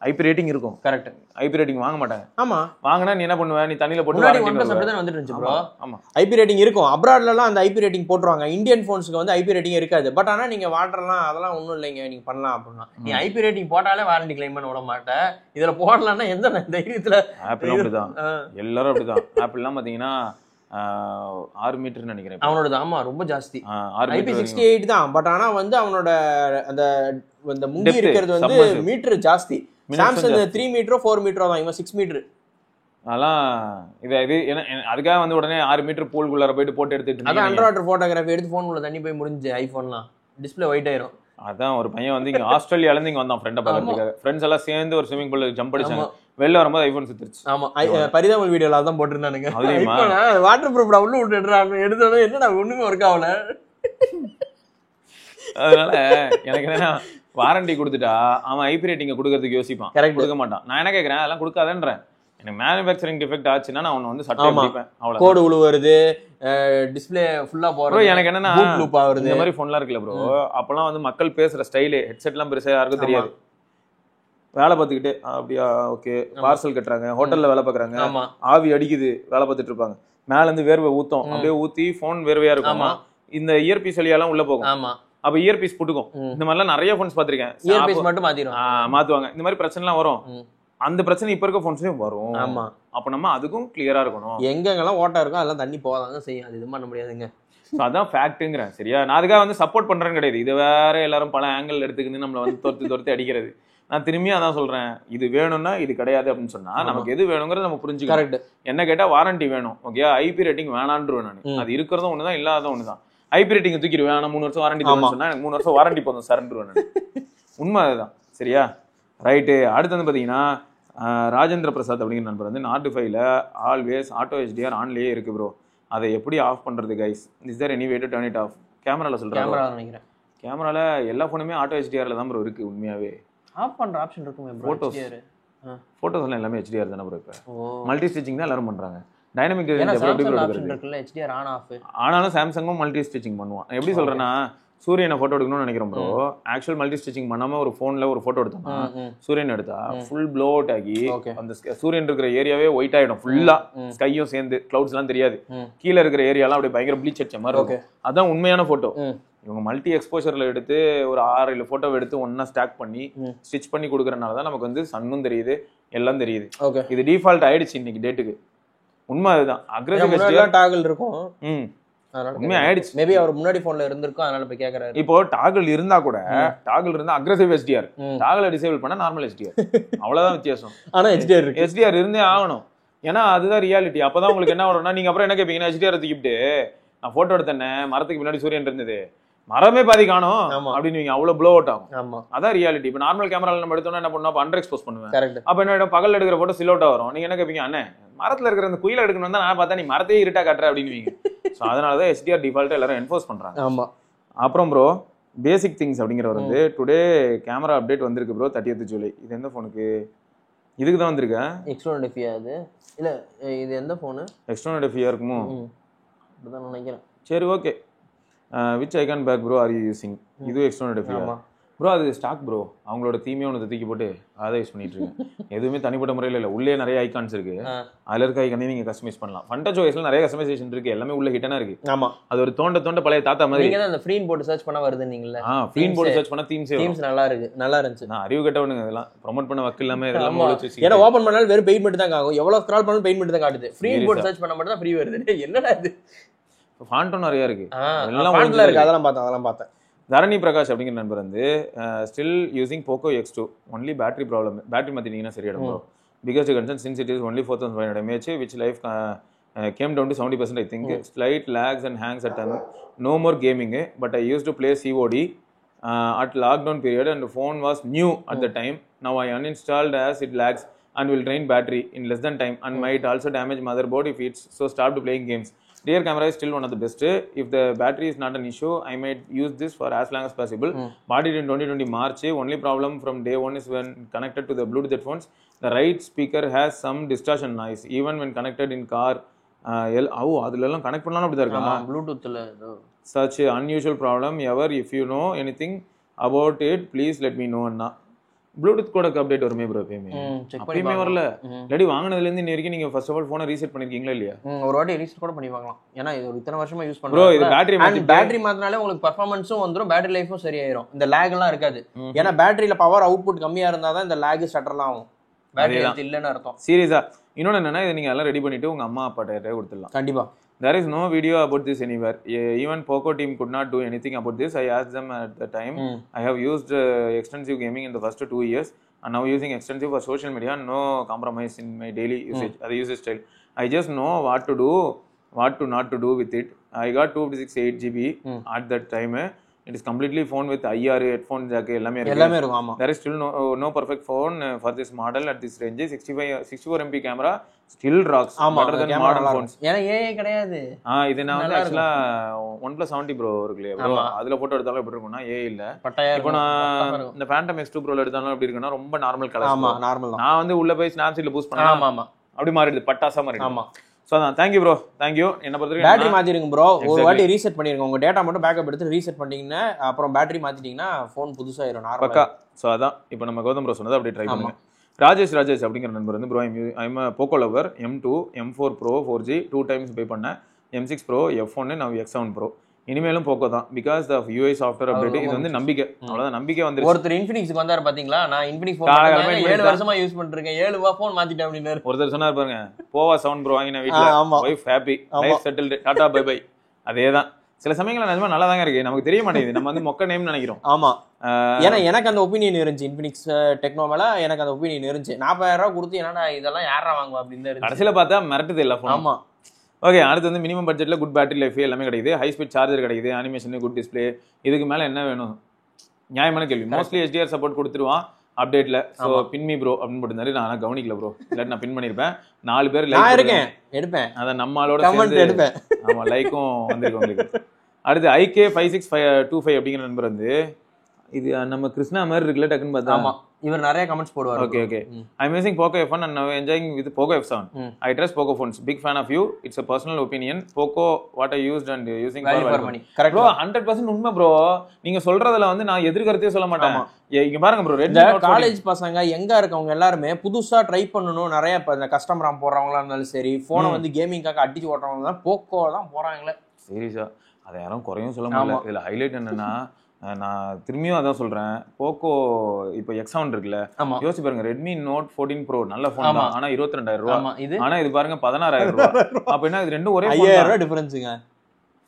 ஐபி ரேட்டிங் இருக்கும், கரெக்ட். ஐபி ரேட்டிங் வாங்க மாட்டாங்க. ஆமா, வாங்கினா நீ என்ன பண்ணுவ, நீ தண்ணியில போட்டு வந்துட்டு ப்ரோ. ஆமா, ஐபி ரேட்டிங் இருக்கும். அப்ராட்லாம் அந்த ஐபி ரேட்டிங் போட்டுருவாங்க. இந்தியன் போன்ஸ்க்கு வந்து ஐபி ரேட்டிங் இருக்காது. பட் ஆனா நீங்க வாட்டர்லாம் அதெல்லாம் ஒன்றும் இல்லைங்க, நீங்க பண்ணலாம் அப்படின்னா. நீ ஐபி ரேட்டிங் போட்டாலே வாரண்டி கிளைம் பண்ண விட மாட்டேன். இதுல போடலாம்னா எந்த தைரியத்துல? ஆப்பிள் அப்படிதான், எல்லாரும் அப்படிதான். ஆப்பிள்லாம் பாத்தீங்கன்னா 6 மீட்டர் நினைக்கிறேன் அவனோட. ஆமா, ரொம்ப ஜாஸ்தி. IP68 தான். பட் ஆனா வந்து அவனோட அந்த முங்கி இருக்கிறது வந்து மீட்டர் ஜாஸ்தி. சாம்சங் 3 மீட்டரோ 4 மீட்டரோ தான், இவன் 6 மீட்டர். அதெல்லாம் இது அதுக்காக வந்து உடனே 6 மீட்டர் பூல்குள்ளார போயிட்டு போட்டு எடுத்துட்டு அதான் அண்டர் வாட்டர் போட்டோகிராஃபி எடுத்து ஃபோன் உள்ள தண்ணி போய் முடிஞ்சு ஐபோன்லாம் டிஸ்பிளே ஒயிட் ஆயிரும். அதான் ஒரு பையன் வந்து இங்க ஆஸ்திரேலியால இருந்து இங்க வந்தான் ஃப்ரெண்டை பார்க்கறதுக்காக. ஃப்ரெண்ட்ஸ் எல்லாம் சேர்ந்து ஒரு ஸ்விமிங் பூல்ல ஜம்ப் அடிச்சாங்க. வெளில வரும்போது ஐபோன் சுத்திருச்சு. ஆமா, பரிதாபல் வீடியோல அதான் போட்டுருந்தானுங்க. வாட்டர் ப்ரூஃப் உள்ள விட்டு எடுத்தாலும் என்னடா ஒண்ணுமே ஒர்க் ஆகல. அதனால எனக்கு என்ன, வாரண்டி கொடுத்துட்டா அவன் ஐபி ரேட்டிங்க கொடுக்கறதுக்கு யோசிப்பான், கொடுக்க மாட்டான். நான் என்ன கேட்கறேன், அதெல்லாம் கொடுக்காதேன்றேன். எனக்கு மேனுஃபேக்சரிங் டிஃபெக்ட் ஆச்சுன்னா நான் அவனை வந்து சட்டம் அடிப்பேன். அவ்வளவு கோடு உழுவுறது, டிஸ்பிளே ஃபுல்லா போறது. எனக்கு என்னன்னா இந்த மாதிரி போன்லாம் இருக்குல்ல ப்ரோ, அப்பெல்லாம் வந்து மக்கள் பேசுற ஸ்டைலு ஹெட்செட்லாம் பெருசா யாருக்கும் தெரியாது. வேலை பார்த்துக்கிட்டே அப்படியா ஓகே, பார்சல் கட்டுறாங்க, ஹோட்டல்ல வேலை பார்க்குறாங்க, ஆவி அடிக்குது, வேலை பார்த்துட்டு இருப்பாங்க. மேல இருந்து வேர்வை ஊத்தும், அப்படியே ஊத்தி போன் வேர்வையா இருக்கும். இந்த இயர்பீஸ் வழியெல்லாம் உள்ள போகும். அப்ப இயர்பீஸ் போட்டுக்கும். இந்த மாதிரிலாம் நிறைய போன்ஸ் பாத்திருக்கேன். இயர்பீஸ் மட்டும் மாத்துவாங்க. இந்த மாதிரி பிரச்சனை எல்லாம் வரும். அந்த பிரச்சனை இப்ப இருக்க போன்ஸ்லயும் வரும். ஆமா, அப்ப நம்ம அதுக்கும் கிளியரா இருக்கணும். எங்கெங்கெல்லாம் ஓட்டா இருக்கும் அதெல்லாம் தண்ணி போகாதாங்க செய்யும். அது இது பண்ண முடியாதுங்க. அதான் ஃபேக்ட்டுங்கிறேன். சரியா, நான் அதுக்காக வந்து சப்போர்ட் பண்றேன்னு கிடையாது. இது வேற எல்லாரும் பல ஆங்கிள் எடுத்துக்கிட்டு நம்மள வந்து தொடுத்து அடிக்கிறது. நான் திரும்பி அதான் சொல்றேன், இது வேணும்னா இது கிடையாது அப்படின்னு சொன்னா நமக்கு எது வேணுங்கிறத நம்ம புரிஞ்சுக்கணும். கரெக்ட். என்ன கேட்டா வாரண்டி வேணும், ஓகே, ஐபி ரேட்டிங் வேணான்றுவேன் நான். அது இருக்கிறதும் ஒண்ணுதான், இல்லாததும் ஒண்ணுதான். ஐபி ரேட்டிங் தூக்கிடுவேன், ஆனா 3 வருஷம் வாரண்டி சொன்னா எனக்கு 3 வருஷம் வாரண்டி போதும் சார்ன்றுவேன் நான். உண்மை அதுதான். சரியா, ரைட்டு. அடுத்து வந்து பாத்தீங்கன்னா ராஜேந்திர பிரசாத் அப்படிங்கிற நண்பர் வந்து நாட் 5ல ஆல்வேஸ் ஆட்டோ HDR ஆன்லயே இருக்கு ப்ரோ, அதை எப்படி ஆஃப் பண்றது guys? Is there any way to turn it off? கேமரால சொல்றேன். கேமரால எல்லா போனுமே ஆட்டோ HDRல தான் ப்ரோ இருக்கு உண்மையாவே. ஆஃப் பண்ற ஆப்ஷன் இருக்குமே ப்ரோ Photos. HDR ஃபோட்டோஸ் எல்லாம் எல்லாமே HDR தானே ப்ரோ இப்போ ஓ மல்டி ஸ்டிச்சிங் தான் எல்லாரும் பண்றாங்க டைனமிக் ஏன்னா எப்படி சாம்சங் ப்ரோ ஆப்ஷன் எடுக்கிறது இருக்குல்ல HDR ஆன் ஆஃப் ஆனாலும் சாம்சங்கும் மல்டி ஸ்டிச்சிங் பண்ணுவான் எப்படி சொல்றேன்னா சூரியனை போட்டோ எடுக்கணும்னு நினைக்கிறோம் ப்ரோ ஆக்சுவல் மல்டி ஸ்டிச்சிங் பண்ணாம ஒரு போன்ல ஒரு போட்டோ எடுத்தோம்னா சூரியன் எடுத்தா ஃபுல் ப்ளோ அவுட் ஆகி Okay. அந்த சூரியன் இருக்கிற ஏரியாவே ஒயிட் ஆயிடும் ஃபுல்லா ஸ்கையும் சேர்ந்து கிளவுட்ஸ் எல்லாம் தெரியாது கீழே இருக்கிற ஏரியாலாம் அப்படியே பயங்கர ப்ளீச் அடிச்ச மாதிரி இருக்கும் அதான் உண்மையான போட்டோ இவங்க மல்டி எக்ஸ்போஷர்ல எடுத்து ஒரு 6-7 போட்டோ எடுத்து ஒன்னா ஸ்டாக் பண்ணி ஸ்டிச் பண்ணி கொடுக்கறனால தான் நமக்கு வந்து சன்னும் தெரியுது எல்லாம் தெரியுது ஓகே இது டிஃபால்ட் ஆயிடுச்சு இன்னைக்கு டேட்டுக்கு உண்மை அதுதான் அக்ரெசிவ் முன்னாடி டாகல் இருக்கும் உண்மை ஆயிடுச்சு மேபி அவர் முன்னாடி போன்ல இருந்திருக்கும் அதனால போய் கேக்குறாரு இப்போ டாகல் இருந்தா கூட டாகல் இருந்தா அக்ரெசிவ் HDR டாகலை டிசேபிள் பண்ணா நார்மல் HDR அவ்வளவுதான் வித்தியாசம் ஆனா HDR இருக்கு HDR இருந்தே ஆகணும் ஏன்னா அதுதான் ரியாலிட்டி அப்பதான் உங்களுக்கு என்ன வரும்னா நீங்க அப்புறம் என்ன கேப்பீங்கன்னா HDR தூக்கிட்டு நான் போட்டோ எடுத்தேன் மரத்துக்கு பின்னாடி சூரியன் இருந்தது மரமே பாதி காணும் அப்படின்னு நீங்க அவ்வளவு ப்ளோ அவுட் ஆகும் ஆமா அதான் ரியாலிட்டி இப்போ நார்மல் கேமரால நம்ம எடுத்தோம்னா என்ன பண்ணுவோம் அண்டர் எக்ஸ்போஸ் பண்ணுவேன் கரெக்ட் அப்ப என்ன பகல் எடுக்கிற போட்டோ சிலோட்டா வரும் நீங்க என்ன கேப்பீங்க அண்ணே மரத்துல இருக்கிற அந்த குயில எடுக்கணும் தான் நான் பார்த்தா நீ மரத்தையே இருட்டா காட்டுற அப்படின்னு ஸோ அதனாலதான் HDR டிஃபால்ட்டா எல்லாரும் என்ஃபோர்ஸ் பண்றாங்க ஆமா அப்புறம் ப்ரோ பேசிக் திங்ஸ் அப்படிங்கிறவர் வந்து டுடே கேமரா அப்டேட் வந்திருக்கு ப்ரோ 30th ஜூலை இது எந்த ஃபோனுக்கு இதுக்கு தான் வந்திருக்கேன் எக்ஸ்டர்னல் எஃபியா அது இல்ல இது எந்த போன் எக்ஸ்டர்னல் எஃபியா இருக்குமோ அப்படிதான் நினைக்கிறேன் சரி okay which icon pack bro are you using இது எக்ஸ்டர்னல் எஃபியா ப்ரோ அது ஸ்டாக் ப்ரோ அவங்களோட தீமே ஒன்று தூக்கி போட்டு அதை யூஸ் பண்ணிட்டு இருக்கேன் எதுவுமே தனிப்பட்ட முறையில் இல்லை உள்ளே நிறைய ஐகான்ஸ் இருக்கு அதுல இருக்க ஐக்கானே நீங்க கஸ்டமைஸ் பண்ணலாம் ஃபண்டச் ஓஎஸ்ல நிறைய கஸ்டமைசேஷன் இருக்கு எல்லாமே உள்ள ஹிட்டனா இருக்கு ஆமா அது ஒரு தோண்ட பழைய தாத்தா மாதிரி நீங்க தான் அந்த ஃப்ரீன் போட்டு சர்ச் பண்ண வருது நீங்கல்ல ஃப்ரீன் போட்டு சர்ச் பண்ணா தீம்ஸே நல்லா இருக்கு நல்லா இருந்துச்சு நான் அறிவு கட்டவனுங்க இதெல்லாம் ப்ரோமோட் பண்ண வக்கு இல்லாம இதெல்லாம் ஒளிச்சு ஏன்னா ஓபன் பண்ணாலும் வெறும் பெயிண்ட் மட்டும் தான் ஆகும் எவ்வளவு ஸ்க்ரால் பண்ணாலும் பெயிண்ட் மட்டும் தான் காட்டுது ஃப்ரீன் போட்டு சர்ச் பண்ண மட்டும் தான் ஃப்ரீ வருது என்னடா இது ஃபாண்ட்டும் நிறைய இருக்கு எல்லாம் ஃபாண்ட்ல இருக்கு அதெல்லாம் பார்த்தேன் தரணி பிரகாஷ் அப்படிங்கிற நண்பர் வந்து still using Poco X2 only battery problem battery மாத்திட்டீங்கன்னா சரியாயிடும் bro because concern since it is only 4500 mAh which life came down to 70% I think slight lags and hangs at time no more gaming but I used to play COD at lockdown period and the phone was new at the time now I uninstalled as it lags and will drain battery in less than time and might also damage motherboard if it's so stopped playing games. Rear camera is still one of the best. If the battery is not an issue, I might use this for as long as possible. Bought it in 2020 March. Only problem from day one is when connected to the Bluetooth headphones, the right speaker has some distortion noise. Even when connected in car, அதுலெல்லாம் connect பண்ணலாம் அப்படி தான் இருக்கா ப்ளூடூத்ல such unusual problem ever. If you know anything about it, please let me know. Anna Bluetooth கூட update வருமே bro எப்பயுமே வரல இல்லாட்டி வாங்கினதுல இருந்து இன்ன வரைக்கும் நீங்க ஃபர்ஸ்ட் ஆஃப் ஆல் போனை ரீசெட் பண்ணிருக்கீங்களா இல்லையா ஒரு வாட்டி ரீசெட் கூட பண்ணி பார்க்கலாம் ஏன்னா இது ஒரு இத்தனை வருஷமா யூஸ் ப்ரோ இது பேட்டரி மாத்தினாலே உங்களுக்கு பெர்ஃபார்மன்ஸும் வந்துரும் பேட்டரி லைஃபும் சரியாயிரும் இந்த லேக் எல்லாம் இருக்காது ஏன்னா பேட்டரியில பவர் அவுட்புட் கம்மியா இருந்தாதான் இந்த லேக் ஸ்டட்டர்லாம் ஆகும் பேட்டரி இல்லைன்னு அர்த்தம் சீரியஸா இன்னொன்னு என்னன்னா இதை நீங்க எல்லாம் ரெடி பண்ணிட்டு உங்க அம்மா அப்பாட்ட கொடுத்துடலாம் கண்டிப்பா There is no video about this anywhere. Even Poco team could not do anything about this. I asked them at the time. I have used extensive gaming in the first 2 years and now using extensive for social media. No compromise in my daily usage, the usage style. I just know what to do, what to not to do with it. I got 256 8GB at that time. It is completely phone with IR headphone jack எல்லாமே இருக்கும் ஆமா there is still no perfect phone for this model at this range 64 MP camera still rocks better than modern phones ஏனா AI கிடையாது இது நான் வந்து actually OnePlus 70 Pro இருக்குல bro அதுல போட்டோ எடுத்தாலும் எப்படி இருக்கும்னா AI இல்ல இப்போ நான் இந்த Phantom X2 Pro ல எடுத்தாலும் எப்படி இருக்குன்னா ரொம்ப நார்மல் கலர் ஆமா நார்மல் தான் நான் வந்து உள்ள போய் Snapchat ல பூஸ்ட் பண்ணா ஆமா அப்படி மாறிடுது பட்டாசா மாறிடுது ஆமா சோ அதான் thank you bro thank you என்ன பொறுத்தவரைக்கும் பேட்டரி மாத்திருங்க bro ஒரு வாட்டி ரீசெட் பண்ணிருங்க உங்க டேட்டா மட்டும் பேக்கப் எடுத்து ரீசெட் பண்ணீங்கன்னா அப்புறம் பேட்டரி மாத்திட்டீங்கன்னா ஃபோன் புதுசாயிரும் நார்மலா பக்கா சோ அதான் இப்போ நம்ம கௌதம் bro சொன்னது அப்படியே ட்ரை பண்ணுங்க ராஜேஷ் அப்படிங்கிற நண்பர் வந்து bro I'm a Poco lover M2 M4 Pro 4G 2 times பே பண்ணேன் M6 Pro F1 now X7 Pro இனிமேலும் போக்கோ தான் because of UI software update இது வந்து நம்பிக்கை அவ்வளவுதான் நம்பிக்கை வந்துருச்சு ஒருத்தர் இன்ஃபினிக்ஸ்க்கு வந்தாரு பாத்தீங்களா நான் இன்ஃபினிக்ஸ் ஃபோன் 7 வருஷமா யூஸ் பண்ணிருக்கேன் 7 ஃபோன் மாத்திட்டேன் அப்படினாரு ஒருத்தர் சொன்னார் பாருங்க போவா 7 Pro வாங்கின வீட்ல வைஃப் ஹேப்பி லைஃப் செட்டில்ட் டாடா பை பை அதேதான் சில சமயங்கள்ல நிஜமா நல்லா தாங்க இருக்கு நமக்கு தெரிய மாட்டேங்குது நம்ம வந்து மொக்க நேம் நினைக்கிறோம் ஆமா ஏன்னா எனக்கு அந்த ஒப்பீனியன் இருந்துச்சு இன்ஃபினிக்ஸ் டெக்னோ மேல எனக்கு அந்த ஒப்பீனியன் இருந்துச்சு 40000 ரூபாய் கொடுத்து என்னடா இதெல்லாம் யாரா வாங்குவா அப்படின்னு இருந்துச்சு கடைசில பார்த்தா மிரட்டுது இல்ல ஃபோன் ஆமா ஓகே அடுத்து வந்து மினிமம் பட்ஜெட்ல குட் பேட்டரி லைஃப் எல்லாமே கிடைக்குது ஹை ஸ்பீட் சார்ஜர் கிடைக்குது அனிமேஷன் குட் டிஸ்பிளே இதுக்கு மேல என்ன வேணும் நியாயமான கேள்வி மோஸ்ட்லி HDR சப்போர்ட் கொடுத்துருவான் அப்டேட்ல சோ பின்மி ப்ரோ அப்படின்னு போட்டுருந்தாரு நான் கவனிக்கல ப்ரோ இல்லாட்டி நான் பின் பண்ணிருப்பேன் 4 பேர் லைக் இருக்கேன் எடுப்பேன் அத நம்மளோட கமெண்ட் எடுப்பேன் ஆமா லைக்கும் வந்திருக்கு உங்களுக்கு அடுத்து IK5625 அப்படிங்கிற நம்பர் வந்து இது நம்ம கிருஷ்ணா மாதிரி இருக்குல்ல டக்குன்னு பார்த்தா. ஆமா, இவர் நிறைய கமெண்ட்ஸ் போடுவார். Okay, okay. I'm using Poco F1 and now enjoying with Poco F7. I trust Poco phones. Big fan of you. It's a personal opinion. Poco what I used and using Value for money. Correct bro. 100% உண்மை bro. நீங்க சொல்றதுல வந்து நான் எதிர்கருத்தே சொல்ல மாட்டேன். இங்க பாருங்க bro, இந்த காலேஜ் பசங்க எங்க இருக்கவங்க எல்லாருமே புதுசா ட்ரை பண்ணணும். நிறைய இப்ப இந்த கஸ்டமர் ராம் போடுறவங்களா இருந்தாலும் சரி, போனை வந்து கேமிங்காக அடிச்சு ஓட்டுறவங்க தான் போக்கோ தான் போறாங்களே. சீரியஸா அதை யாரும் குறையும் சொல்ல முடியல. இதுல ஹைலைட் என்னன்னா, நான் திரும்பியும் அதான் சொல்றேன், போக்கோ இப்போ X7 இருக்குல்ல, யோசிச்சு பாருங்க, ரெட்மி நோட் 14 ப்ரோ நல்ல போன் தான், ஆனா 22,000 ரூபாய். ஆனா இது பாருங்க 16,000 ரூபாய். அப்ப என்ன, இது ரெண்டும் ஒரே 5,000 ரூபாய் டிஃபரன்ஸுங்க.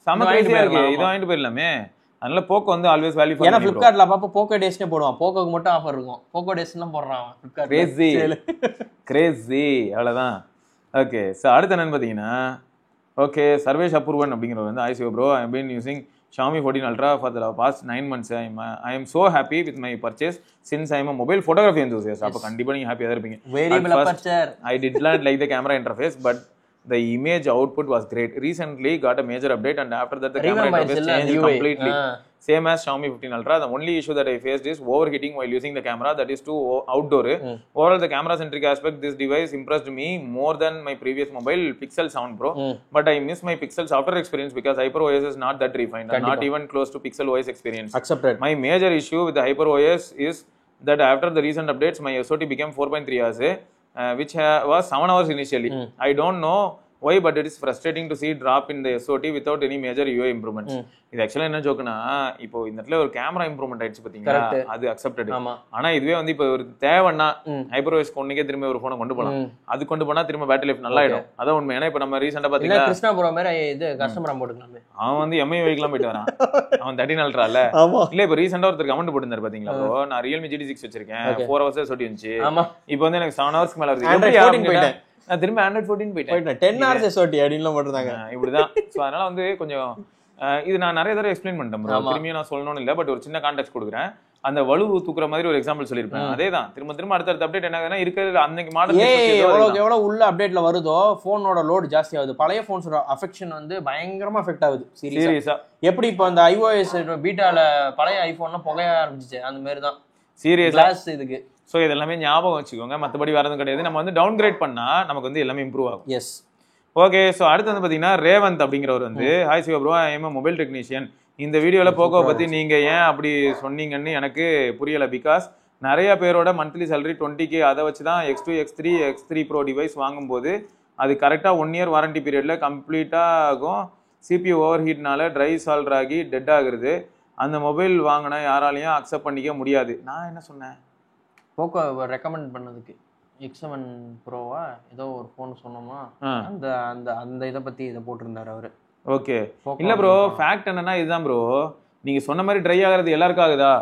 செம கிரேசியா இருக்கு. இதை வாங்கிட்டு போயிடலாமே. அதனால போக்கோ வந்து ஆல்வேஸ் வேல்யூ ஃபார். ஏன்னா ஃபிளிப்கார்ட்ல அப்பப்போ போக்கோ டேஸ்னே போடுவான். போக்கோக்கு மட்டும் ஆஃபர் இருக்கும். போக்கோ டேஸ்லாம் போடுறான் ஃபிளிப்கார்ட். கிரேசி அவ்வளவுதான். ஓகே, சோ அடுத்து என்னன்னு பாத்தீங்கன்னா, ஓகே சர்வேஷ் அபூர்வன் அப்படிங்கிறவர் வந்து, I bro I been using Xiaomi 14 Ultra for the past 9 months. I am so happy with my purchase since I am a mobile photography enthusiast. அப்ப கண்டிப்பா நீங்க ஹாப்பியா இருப்பீங்க. Variable aperture. I did not like the camera interface, but the image output was great. Recently got a major update and after that the camera interface changed completely. Same as Xiaomi 15 Ultra. The only issue that I faced is overheating while using the camera, that is too outdoor. Overall the camera centric aspect, this device impressed me more than my previous mobile Pixel 7 Pro. But I miss my Pixel software experience because HyperOS is not that refined and not even close to Pixel OS experience. Accepted. My major issue with the HyperOS is that after the recent updates my SOT became 4.3 hours, which was 7 hours initially. I don't know why, but it is frustrating to see drop in the SOT without any major UI improvements. இது ஆக்சுவலா என்ன ஜோக்குனா, இப்போ இந்த இடத்துல ஒரு camera improvement ஆயிடுச்சு பாத்தீங்களா, அது அக்செப்டட். ஆனா இதுவே வந்து இப்போ ஒரு தேவைன்னா HyperOS கொண்டே திரும்ப ஒரு போனை கொண்டு போலாம். அது கொண்டு போனா திரும்ப பேட்டரி லைஃப் நல்லா ஆயிடும். அதான் உண்மை. ஏன்னா இப்போ நம்ம ரீசெண்டா பாத்தீங்கன்னா கிருஷ்ணா ப்ரோ மாதிரி இது கஸ்டமர் போட்டுக்கலாமே. அவன் வந்து MI வைக்கலாம் போயிட்டு வரான். அவன் 13 Ultra இல்ல. இல்ல இப்போ ரீசெண்டா ஒருத்தர் கமெண்ட் போட்டுருந்தாரு பாத்தீங்களா ப்ரோ, நான் Realme GT6 வச்சிருக்கேன், 4 hours SOT இருந்துச்சு, இப்போ வந்து எனக்கு 7 hours மேல வருது. Android 14 போயிட்டேன், நான் திரும்ப Android 14 போயிட்டேன். 10 hours SOT அப்படின்லாம் போட்டுருந்தாங்க. இப்படிதான். சோ அதனால வந்து கொஞ்சம் இது நான் நிறைய தடவை எக்ஸ்பிளைன் பண்ணிட்டேன் ப்ரோ, திரும்பியும் நான் சொல்லணும்னு இல்லை, பட் ஒரு சின்ன கான்டெக்ட் கொடுக்குறேன். அந்த வலு தூக்குற மாதிரி ஒரு எக்ஸாம்பிள் சொல்லியிருப்பேன். அதேதான் திரும்ப அடுத்த அப்டேட் என்ன இருக்கிறது, அன்னைக்கு மாடல் எவ்வளவு உள்ள அப்டேட்ல வருதோ போனோட லோடு ஜாஸ்தி ஆகுது. பழைய போன்ஸோட அஃபெக்ஷன் வந்து பயங்கரமா எஃபெக்ட் ஆகுது சீரியஸா. எப்படி இப்போ அந்த iOS பீட்டால பழைய ஐபோன்லாம் புகைய ஆரம்பிச்சிச்சு, அந்த மாதிரி தான் சீரியஸா இதுக்கு. ஸோ இது எல்லாமே ஞாபகம் வச்சுக்கோங்க, மற்றபடி வேற எதுவும் கிடையாது. நம்ம வந்து டவுன் கிரேட் பண்ணா நமக்கு வந்து எல்லாமே இம்ப்ரூவ் ஆகும். S, okay. ஸோ அடுத்து வந்து பார்த்தீங்கன்னா ரேவந்த் அப்படிங்கிறவர் வந்து, hi Siva bro, I am mobile technician. இந்த வீடியோவில் போக்கோ பற்றி நீங்கள் ஏன் அப்படி சொன்னீங்கன்னு எனக்கு புரியலை. பிகாஸ் நிறைய பேரோட மந்த்லி சேலரி 20K, அதை வச்சு தான் X2, X3, X3 Pro device வாங்கும்போது அது கரெக்டாக 1 year வாரண்டி பீரியடில் கம்ப்ளீட்டாக ஆகும். CPU ஓவர் ஹீட்னால ட்ரை சால்ட் ஆகி டெட் ஆகுறது. அந்த மொபைல் வாங்கினா யாராலையும் அக்செப்ட் பண்ணிக்க முடியாது. நான் என்ன சொன்னேன், போக்கோ ரெக்கமெண்ட் பண்ணதுக்கு X7 ப்ரோவா ஏதோ ஒரு ஃபோன் சொன்னோமா, அந்த அந்த அந்த இதை பத்தி இதை போட்டிருந்தாரு அவரு. ஓகே, இல்ல ப்ரோ, ஃபேக்ட் என்னன்னா இதுதான் ப்ரோ, நீங்க சொன்ன மாதிரி ட்ரை ஆகுறது எல்லாருக்கும் ஆகுதா?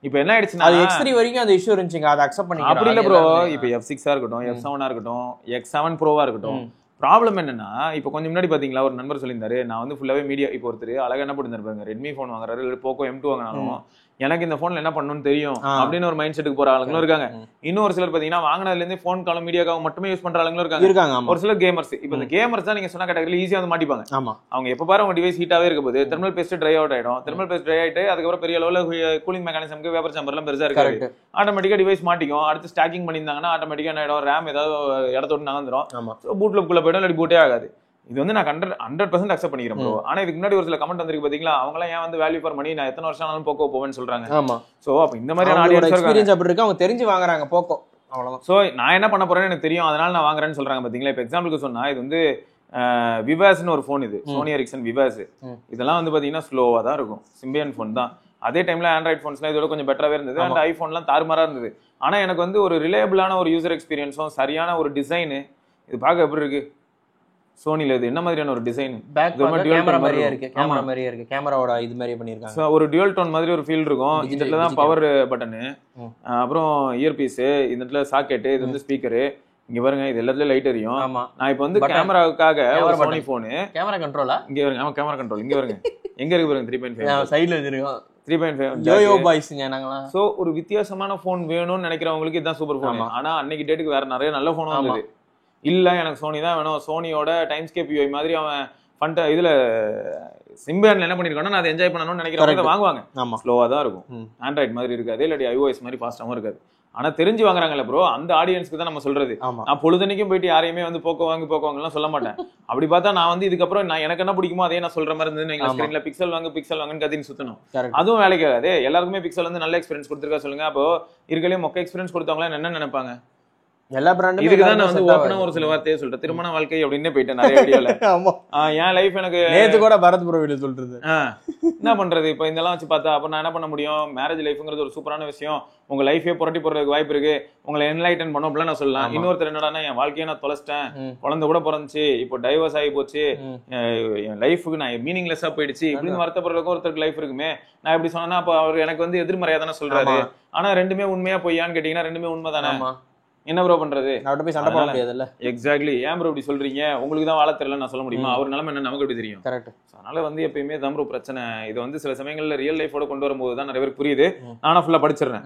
இப்போ என்ன ஆயிடுச்சுன்னா, அது X3 வரைக்கும் அந்த இஷ்யூ இருந்துச்சுங்க, அதை அக்செப்ட் பண்ணிக்கலாம். அப்படி இல்ல ப்ரோ, இப்போ F6 இருக்கட்டும், F7 இருக்கட்டும், X7 ப்ரோவா இருக்கட்டும், ப்ராப்ளம் என்னன்னா, இப்போ கொஞ்சம் முன்னாடி பாத்தீங்களா ஒரு நண்பர் சொல்லியிருந்தாரு, நான் வந்து ஃபுல்லாவே மீடியா, இப்போ ஒருத்தர் அழகா என்ன போட்டுருந்தாரு பாருங்க, ரெட்மி ஃபோன் வாங்குறாரு இல்லை போக்கோ M2 வாங்கினாலும் எனக்கு இந்த போன்ல என்ன பண்ணணும்னு தெரியும் அப்படின்னு ஒரு மைண்ட் செட்டுக்கு போற ஆளுங்களும் இருக்காங்க. இன்னொரு சிலர் பாத்தீங்கன்னா வாங்கினதுல இருந்து போன் காலம் மீடியாக்காக மட்டுமே யூஸ் பண்ற ஆளுங்களும் இருக்காங்க. ஒரு சிலர் கேமர்ஸ். இப்போ இந்த கேமர்ஸ் தான் நீங்க சொன்ன கேட்டகரியில ஈஸியா வந்து மாட்டிப்பாங்க. அவங்க எப்ப பாரு அவங்க டிவைஸ் ஹீட்டாவே இருக்க போது தெர்மல் பேஸ்ட் ட்ரை அவுட் ஆயிடும். தெர்மல் பேஸ்ட் ட்ரை ஆயிட்டு அதுக்கப்புறம் பெரிய அளவுல கூலிங் மெக்கானிசம்க்கு வேப்பர் சேம்பர்லாம் பெருசா இருக்காது. ஆட்டோமேட்டிக்கா டிவைஸ் மாட்டிக்கும். அடுத்து ஸ்டாக்கிங் பண்ணியிருந்தாங்கன்னா ஆட்டோமேட்டிக்கா என்ன ஆயிடும், ரேம் ஏதாவது இடத்தோடு நகர்ந்துரும், பூட் லூப்குள்ள போயிடும், இல்லாட்டி பூட்டே ஆகாது. இது வந்து நான் 100% அக்செப்ட் பண்ணிக்கிறேன் ப்ரோ. ஆனா இதுக்கு முன்னாடி ஒரு சில கமெண்ட் வந்திருக்கு பாத்தீங்களா, அவங்க எல்லாம் ஏன் வந்து வேல்யூ ஃபார் மணி, நான் எத்தனை வருஷம் ஆனாலும் போக்கோ போவேன்னு சொல்றாங்க. ஆமா, சோ அப்ப இந்த மாதிரியான ஆடியன்ஸ் எக்ஸ்பீரியன்ஸ் அப்படி இருக்கு, அவங்க தெரிஞ்சு வாங்குறாங்க போக்கோ, அவ்வளவுதான். சோ நான் என்ன பண்ண போறேன்னு எனக்கு தெரியும், அதனால நான் வாங்குறேன்னு சொல்றாங்க பாத்தீங்களா. இப்ப எக்ஸாம்பிளுக்கு சொன்னா, இது வந்து விவாஸ்னு ஒரு போன், இது சோனி எரிக்சன் விவாஸ். இதெல்லாம் வந்து பாத்தீங்கன்னா ஸ்லோவா தான் இருக்கும், சிம்பியன் போன் தான். அதே டைம்ல ஆண்ட்ராய்ட் போன்ஸ்லாம் இதோட கொஞ்சம் பெட்டராவே இருந்தது, அண்ட் ஐபோன்லாம் தாறுமாறா இருந்தது. ஆனா எனக்கு வந்து ஒரு ரிலையபிளான ஒரு யூசர் எக்ஸ்பீரியன்ஸும் சரியான ஒரு டிசைனு, இது பார்க்க எப்படி இருக்கு சோனில, இது என்ன மாதிரியான ஒரு டிசைன், கேமரா மாதிரியே இருக்கு, கேமரா மாதிரியே இருக்கு, கேமராவோட இது மாதிரி பண்ணிருக்காங்க. சோ ஒரு டுவல் டோன் மாதிரி ஒரு ஃபீல் இருக்கும். இந்த இடத்துல தான் பவர் பட்டனு, அப்புறம் இயர் பீஸ், இந்த இடத்துல சாக்கெட், இது வந்து ஸ்பீக்கர். இங்க பாருங்க, இது எல்லாத்துலயும் லைட் எரியும். நான் இப்போ வந்து கேமராவுக்காக ஒரு சோனி போன், கேமரா கண்ட்ரோலா இங்க பாருங்க, ஆமா கேமரா கண்ட்ரோல் இங்க பாருங்க, எங்க இருக்கு பாருங்க, 3.5 சைடுல வச்சிருக்கோம், 3.5 யோயோ பாய்ஸ்ங்க நாங்களா. சோ ஒரு வித்தியாசமான போன் வேணும்னு நினைக்கிறவங்களுக்கு இதுதான் சூப்பர் போன். ஆனா அன்னைக்கு டேட்டுக்கு வேற நிறைய நல்ல போன் வந்தது. இல்ல எனக்கு சோனி தான் வேணும், சோனியோட டைம்ஸ்கேப் யூஐ மாதிரி அவன் இதுல சிம்பியான்ல என்ன பண்ணிருக்காங்கன்னா நான் அதை என்ஜாய் பண்ணணும்னு நினைக்கிறவங்க வாங்குவாங்க. ஆமா ஸ்லோவா தான் இருக்கும், ஆண்ட்ராய்டு மாதிரி இருக்காது, இல்லாட்டி iOS மாதிரி ஃபாஸ்டாவும் இருக்காது. ஆனா தெரிஞ்சு வாங்குறாங்கல்ல ப்ரோ, அந்த ஆடியன்ஸ்க்கு தான் நம்ம சொல்றது. நான் பொழுதுனைக்கும் போயிட்டு யாரையுமே வந்து போக்கோ வாங்கலாம் சொல்ல மாட்டேன். அப்படி பார்த்தா நான் வந்து இதுக்கப்புறம் நான் எனக்கு என்ன பிடிக்குமோ அதே நான் சொல்ற மாதிரி இருந்தது. ஸ்கிரீன்ல பிக்சல் வாங்குன்னு கத்தின்னு சுத்தணும், அதுவும் வேலைக்கு ஆகாது. எல்லாருக்குமே பிக்சல் வந்து நல்ல எக்ஸ்பீரியன்ஸ் கொடுத்துருக்கா சொல்லுங்க. அப்போ இருக்கலே மொக்க எக்ஸ்பீரியன்ஸ் கொடுத்தவங்களா என்ன நினைப்பாங்க? எல்லா பிராண்டும் இதுக்குதான் நான் வந்து ஓப்பனா ஒரு சில வார்த்தையை சொல்றேன், திருமண வாழ்க்கை அப்படின்னு போயிட்டேன் நிறைய வீடியோல. என் லைஃப் எனக்கு நேத்து கூட பரத் ப்ரோ வீடியோ சொல்றது என்ன பண்றது இப்ப இதெல்லாம் வச்சு பார்த்தா அப்ப நான் என்ன பண்ண முடியும்? மேரேஜ் லைஃப்ங்கிறது ஒரு சூப்பரான விஷயம், உங்க லைஃபே புரட்டி போடுறதுக்கு வாய்ப்பு இருக்கு, உங்களை என்லைட்டன் பண்ணோம் அப்படிலாம் நான் சொல்லலாம். இன்னொருத்தர் என்னடா என் வாழ்க்கையை நான் தொலைச்சிட்டேன், குழந்தை கூட பிறந்துச்சு, இப்போ டைவர்ஸ் ஆகி போச்சு, என் லைஃபுக்கு நான் மீனிங்லெஸ்ஸா போயிடுச்சு இப்படின்னு வருத்தப்படுறதுக்கும் ஒருத்தருக்கு லைஃப் இருக்குமே. நான் எப்படி சொன்னா அப்ப அவர் எனக்கு வந்து எதிர்மறையா தானே சொல்றாரு. ஆனா ரெண்டுமே உண்மையா பொய்யான்னு கேட்டீங்கன்னா ரெண்டுமே உண்மைதானே. என்ன ப்ரோ பண்றது? போய் சண்டை போட முடியாதுல்ல. எக்ஸாக்ட்லி. ஏன் ப்ரோ இப்படி சொல்றீங்க, உங்களுக்கு தான் வாழ தெரியல நான் சொல்ல முடியுமா? அவர் நிலைமை என்ன நமக்கு எப்படி தெரியும்? கரெக்ட். அதனால வந்து எப்பயுமே தான் ப்ரோ பிரச்சனை. இது வந்து சில சமயங்கள்ல ரியல் லைஃபோட கொண்டு வரும்போது தான் நிறைய பேருக்கு புரியுது. நானும் ஃபுல்லா படிச்சிடுறேன்,